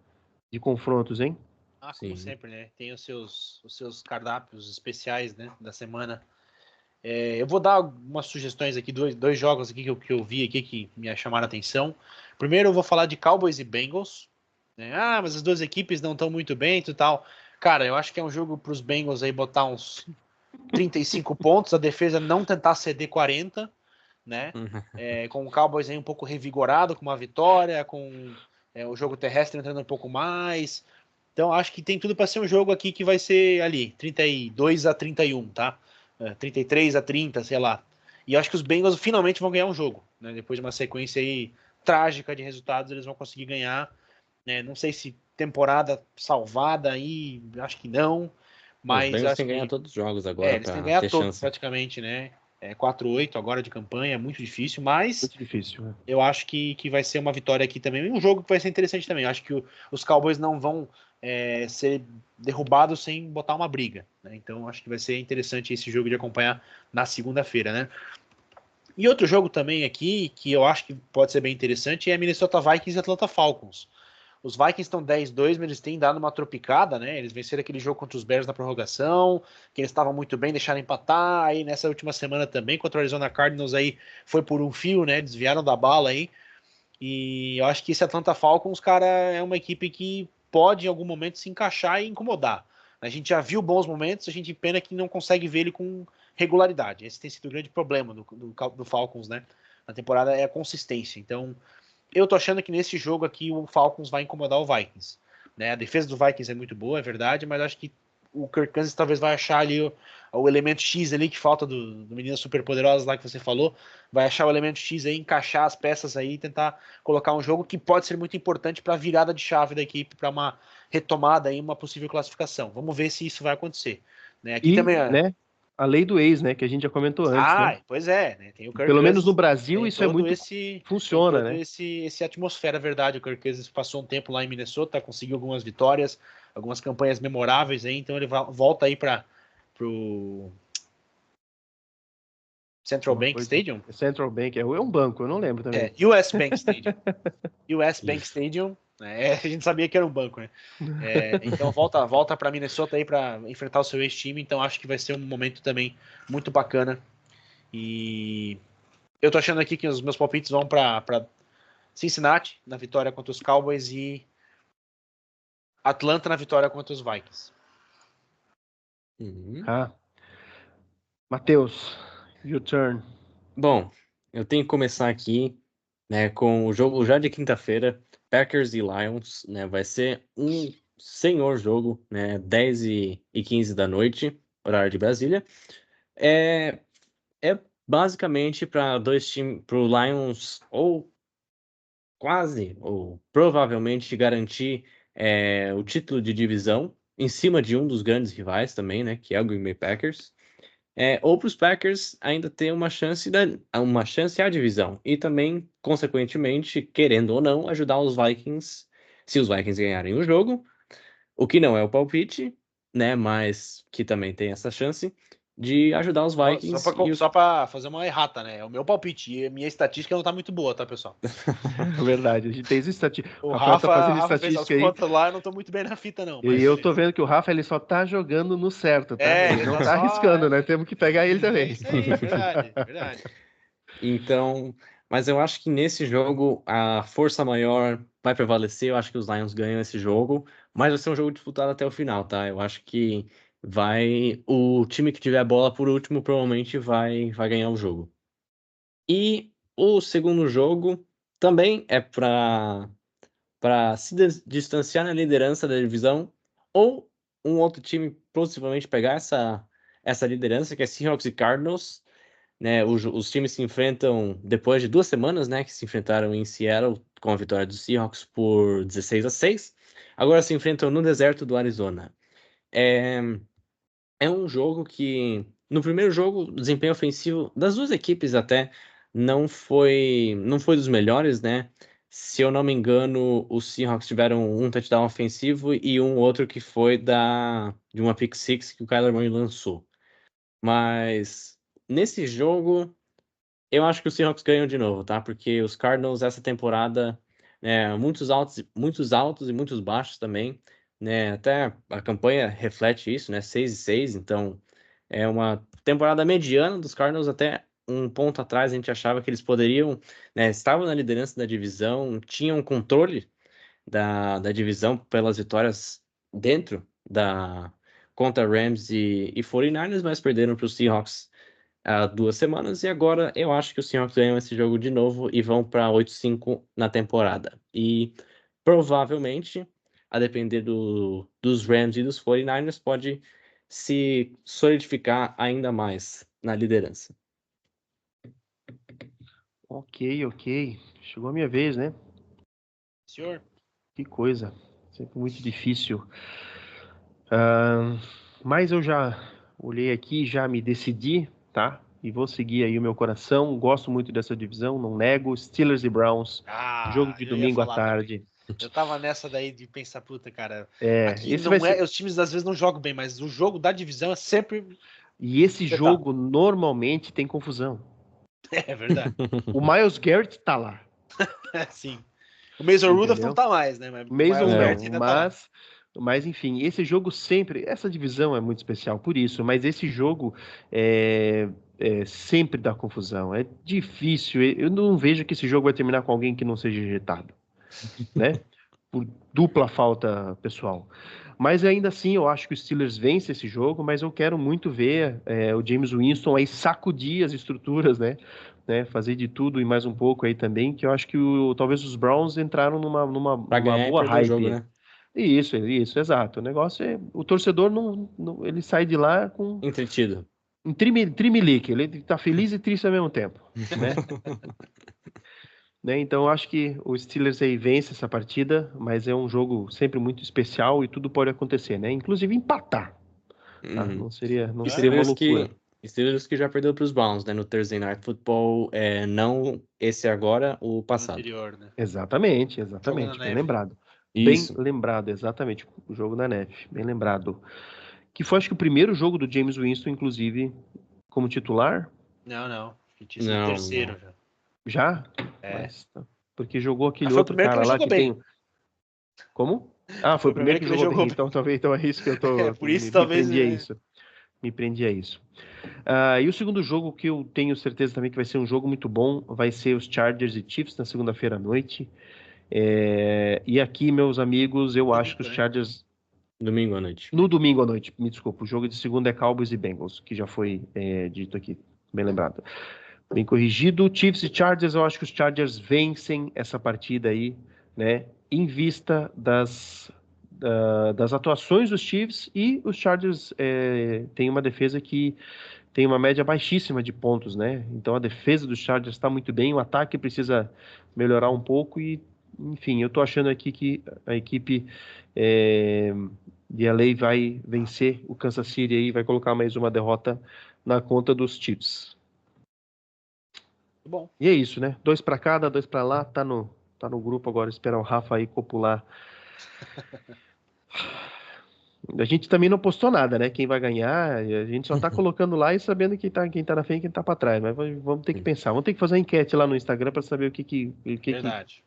de confrontos, hein? Como Sim. sempre, né? Tem os seus cardápios especiais, né? Da semana. Eu vou dar algumas sugestões aqui, dois jogos aqui que eu vi aqui que me chamaram a atenção. Primeiro eu vou falar de Cowboys e Bengals. Né? Mas as duas equipes não estão muito bem e tal. Cara, eu acho que é um jogo para os Bengals aí botar uns 35 pontos, a defesa não tentar ceder 40, né? Com o Cowboys aí um pouco revigorado, com uma vitória, com o jogo terrestre entrando um pouco mais. Então acho que tem tudo para ser um jogo aqui que vai ser ali, 32-31, tá? 33-30, sei lá. E acho que os Bengals finalmente vão ganhar um jogo, né? Depois de uma sequência aí trágica de resultados, eles vão conseguir ganhar. Né? Não sei se temporada salvada aí, acho que não, Os mas Bengals acho têm que ganhar que todos os jogos agora eles têm que para ganhar ter todos chance. praticamente, né? 4-8 agora de campanha, é muito difícil, mas Muito difícil, né? eu acho que vai ser uma vitória aqui também. E um jogo que vai ser interessante também. Eu acho que os Cowboys não vão ser derrubados sem botar uma briga. Né? Então acho que vai ser interessante esse jogo de acompanhar na segunda-feira, né? E outro jogo também aqui, que eu acho que pode ser bem interessante, é Minnesota Vikings e Atlanta Falcons. Os Vikings estão 10-2, mas eles têm dado uma tropicada, né? Eles venceram aquele jogo contra os Bears na prorrogação, que eles estavam muito bem, deixaram empatar. Aí nessa última semana também, contra o Arizona Cardinals, aí foi por um fio, né? Desviaram da bala aí. E eu acho que esse Atlanta Falcons, cara, é uma equipe que pode em algum momento se encaixar e incomodar. A gente já viu bons momentos, a gente pena que não consegue ver ele com regularidade. Esse tem sido o grande problema do Falcons, né? Na temporada é a consistência. Então, eu tô achando que nesse jogo aqui o Falcons vai incomodar o Vikings. Né? A defesa do Vikings é muito boa, é verdade, mas acho que o Kirk Cousins talvez vai achar ali o elemento X ali que falta do Meninas Superpoderosas lá que você falou, vai achar o elemento X aí, encaixar as peças aí e tentar colocar um jogo que pode ser muito importante para a virada de chave da equipe, para uma retomada aí, uma possível classificação. Vamos ver se isso vai acontecer. Né? Aqui E, também né, a lei do ex, né, que a gente já comentou antes, né? pois é, né? Tem o Kirk Pelo menos no Cousins, Brasil tem isso é todo muito esse tem funciona, todo né? esse atmosfera, verdade. O Kirk Cousins passou um tempo lá em Minnesota, conseguiu algumas vitórias, algumas campanhas memoráveis aí, então ele volta aí para pro Central Uma Bank coisa. Stadium. Central Bank é um banco, eu não lembro também. US Bank Stadium. US Bank Isso. Stadium. A gente sabia que era um banco, né? Então volta para Minnesota aí para enfrentar o seu ex-time. Então acho que vai ser um momento também muito bacana. E eu tô achando aqui que os meus palpites vão para Cincinnati na vitória contra os Cowboys e Atlanta na vitória contra os Vikings. Ah, Matheus, your turn. Bom, eu tenho que começar aqui, né, com o jogo já de quinta-feira, Packers e Lions, né, vai ser um senhor jogo, né, 10h15 da noite, horário de Brasília. É basicamente para dois times, para o Lions ou quase, ou provavelmente garantir o título de divisão em cima de um dos grandes rivais também, né, que é o Green Bay Packers. Ou para os Packers ainda ter uma chance à divisão. E também, consequentemente, querendo ou não, ajudar os Vikings, se os Vikings ganharem o jogo, o que não é o palpite, né? Mas que também tem essa chance de ajudar os Vikings Só para fazer uma errata, né? É o meu palpite. E a minha estatística não tá muito boa, tá, pessoal? É verdade, a gente tem estatística. O O Rafael tá fazendo Rafa fez as estatística aí. contas lá, eu não tô muito bem na fita, não. E Mas eu tô beleza. vendo que o Rafa ele só tá jogando no certo, tá? Ele Ele não tá tá só. arriscando, né? Temos que pegar ele É também. isso aí, verdade, verdade. Então, mas eu acho que nesse jogo a força maior vai prevalecer. Eu acho que os Lions ganham esse jogo, mas vai ser um jogo disputado até o final, tá? Eu acho que o time que tiver a bola por último provavelmente vai ganhar o jogo. E o segundo jogo também é para se distanciar na liderança da divisão ou um outro time possivelmente pegar essa liderança, que é Seahawks e Cardinals. Né, os times se enfrentam depois de 2 semanas, né, que se enfrentaram em Seattle com a vitória dos Seahawks por 16-6. Agora se enfrentam no deserto do Arizona. É, é um jogo que, no primeiro jogo, o desempenho ofensivo das duas equipes até não foi dos melhores, né? Se eu não me engano, os Seahawks tiveram um touchdown ofensivo e um outro que foi de uma pick six que o Kyler Murray lançou. Mas nesse jogo eu acho que os Seahawks ganham de novo, tá? Porque os Cardinals essa temporada, né, muitos altos e muitos baixos também, né? Até a campanha reflete isso, né? 6-6, então é uma temporada mediana dos Cardinals. Até um ponto atrás a gente achava que eles poderiam, né, estavam na liderança da divisão, tinham controle da divisão pelas vitórias dentro da contra Rams e 49ers, mas perderam para os Seahawks há 2 semanas, e agora eu acho que os Seahawks ganham esse jogo de novo e vão para 8-5 na temporada. E provavelmente, a depender dos Rams e dos 49ers, pode se solidificar ainda mais na liderança. Ok. Chegou a minha vez, né? Senhor? Que coisa. Sempre muito difícil. Mas eu já olhei aqui, já me decidi, tá? E vou seguir aí o meu coração. Gosto muito dessa divisão, não nego. Steelers e Browns. Jogo de Eu ia domingo à falar também. tarde. Eu tava nessa daí de pensar, puta, cara. Aqui Esse vai não é. ser. Os times às vezes não jogam bem, mas o jogo da divisão é sempre E esse espetáculo. jogo normalmente tem confusão. É verdade. O Miles Garrett tá lá, Sim. O Mason Rudolph não entendeu? tá mais, né? Mas o Mason Miles não, Garrett ainda tá lá. mas enfim, esse jogo sempre, essa divisão é muito especial por isso, mas esse jogo sempre dá confusão. É difícil. Eu não vejo que esse jogo vai terminar com alguém que não seja ejetado, né? Por dupla falta pessoal. Mas ainda assim, eu acho que o Steelers vence esse jogo, mas eu quero muito ver o James Winston aí sacudir as estruturas, né? Fazer de tudo e mais um pouco aí também, que eu acho que talvez os Browns entraram numa Pra ganhar e boa perder o jogo, hype. né? Isso, exato. O negócio o torcedor ele sai de lá com Entretido. um trimelique, ele tá feliz e triste ao mesmo tempo, né? Então eu acho que o Steelers aí vence essa partida, mas é um jogo sempre muito especial e tudo pode acontecer, né? Inclusive empatar, tá? Uhum. Não seria uma Steelers loucura. Steelers que já perdeu para os Browns, né? No Thursday Night Football, não esse agora, o passado. Anterior, né? Exatamente, Jogo na bem neve. lembrado. Isso. Bem lembrado, exatamente, o jogo da neve, bem lembrado. Que foi, acho que o primeiro jogo do James Winston, inclusive, como titular. Não. Que tinha sido o Não, terceiro já. Já? É. Mas, porque jogou aquele Mas foi o outro primeiro que cara ele lá jogou que bem. tem. Como? Ah, foi o primeiro que ele jogou bem. jogou Então, talvez é isso que eu É, tô. por isso Me talvez. prendi a isso. Me prendi a isso. E o segundo jogo que eu tenho certeza também que vai ser um jogo muito bom vai ser os Chargers e Chiefs na segunda-feira à noite. E aqui, meus amigos, eu acho que os né? Chargers. Domingo à noite. No domingo à noite, me desculpa. O jogo de segunda é Cowboys e Bengals, que já foi dito aqui. Bem lembrado. Bem corrigido. Chiefs e Chargers, eu acho que os Chargers vencem essa partida aí, né? Em vista das atuações dos Chiefs, e os Chargers têm uma defesa que tem uma média baixíssima de pontos, né? Então a defesa dos Chargers está muito bem, o ataque precisa melhorar um pouco e, enfim, eu tô achando aqui que a equipe de LA vai vencer o Kansas City aí, vai colocar mais uma derrota na conta dos Chiefs. Bom. E é isso, né? 2 para cada, 2 para lá, tá no grupo agora, esperar o Rafa aí copular. A gente também não postou nada, né? Quem vai ganhar, a gente só tá colocando lá e sabendo quem tá na frente e quem tá para trás, mas vamos ter que pensar. Vamos ter que fazer uma enquete lá no Instagram para saber Verdade.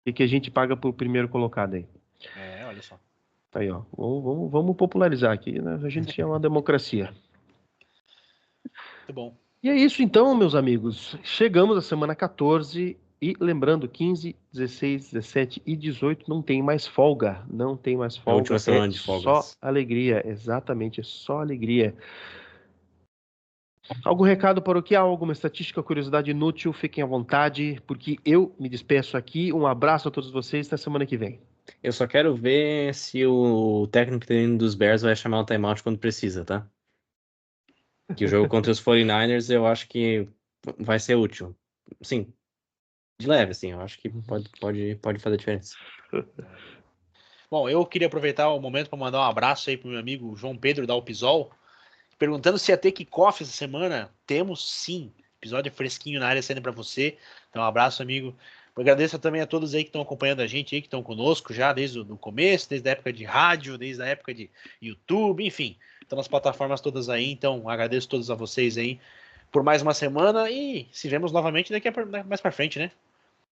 o que a gente paga pro primeiro colocado aí. Olha só. Tá aí, ó. Vamos popularizar aqui, né? A gente é uma democracia. Muito bom. E é isso então, meus amigos. Chegamos à semana 14 e lembrando, 15, 16, 17 e 18 não tem mais folga. Não tem mais folga. A última semana de folgas. Só alegria, exatamente, é só alegria. Algum recado paroquial, alguma estatística, curiosidade inútil, fiquem à vontade, porque eu me despeço aqui. Um abraço a todos vocês, até semana que vem. Eu só quero ver se o técnico dos Bears vai chamar o timeout quando precisa, tá? Que o jogo contra os 49ers eu acho que vai ser útil. Sim, de leve, assim, eu acho que pode fazer diferença. Bom, eu queria aproveitar o momento para mandar um abraço aí pro meu amigo João Pedro da Alpisol, perguntando se ia ter kickoff essa semana. Temos sim, episódio fresquinho na área saindo para você. Então, um abraço, amigo. Eu agradeço também a todos aí que estão acompanhando a gente aí, que estão conosco já desde o começo, desde a época de rádio, desde a época de YouTube, enfim, estão nas plataformas todas aí. Então, agradeço a todos a vocês aí por mais uma semana e se vemos novamente daqui mais para frente, né?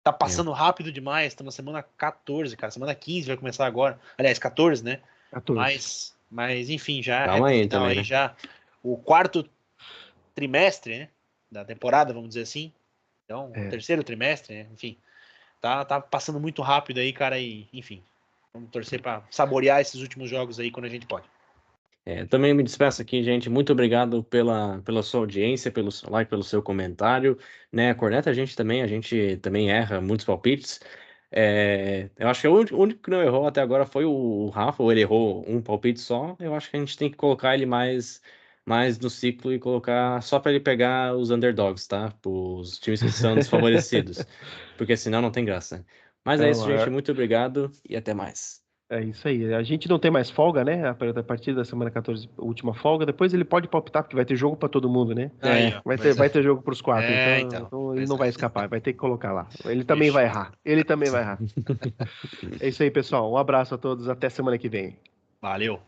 Tá passando rápido demais, estamos na semana 14, cara. Semana 15 vai começar agora. Aliás, 14, né? 14. Mas enfim, já Calma aí também, aí, né? já o quarto trimestre, né? Da temporada, vamos dizer assim. Então, terceiro trimestre, né? Enfim. Tá passando muito rápido aí, cara, e enfim. Vamos torcer para saborear esses últimos jogos aí quando a gente pode. Também me despeço aqui, gente. Muito obrigado pela sua audiência, pelo seu like, pelo seu comentário, né? Corneta, a gente também erra muitos palpites. Eu acho que o único que não errou até agora foi o Rafa, ou ele errou um palpite só. Eu acho que a gente tem que colocar ele mais no ciclo e colocar só para ele pegar os underdogs, tá? Os times que são desfavorecidos. Porque senão não tem graça. Mas é isso, gente. Muito obrigado e até mais. É isso aí. A gente não tem mais folga, né? A partir da semana 14, última folga. Depois ele pode palpitar, porque vai ter jogo para todo mundo, né? Vai ter jogo para os 4. Então ele não vai escapar, vai ter que colocar lá. Ele também vai errar. É isso aí, pessoal. Um abraço a todos. Até semana que vem. Valeu.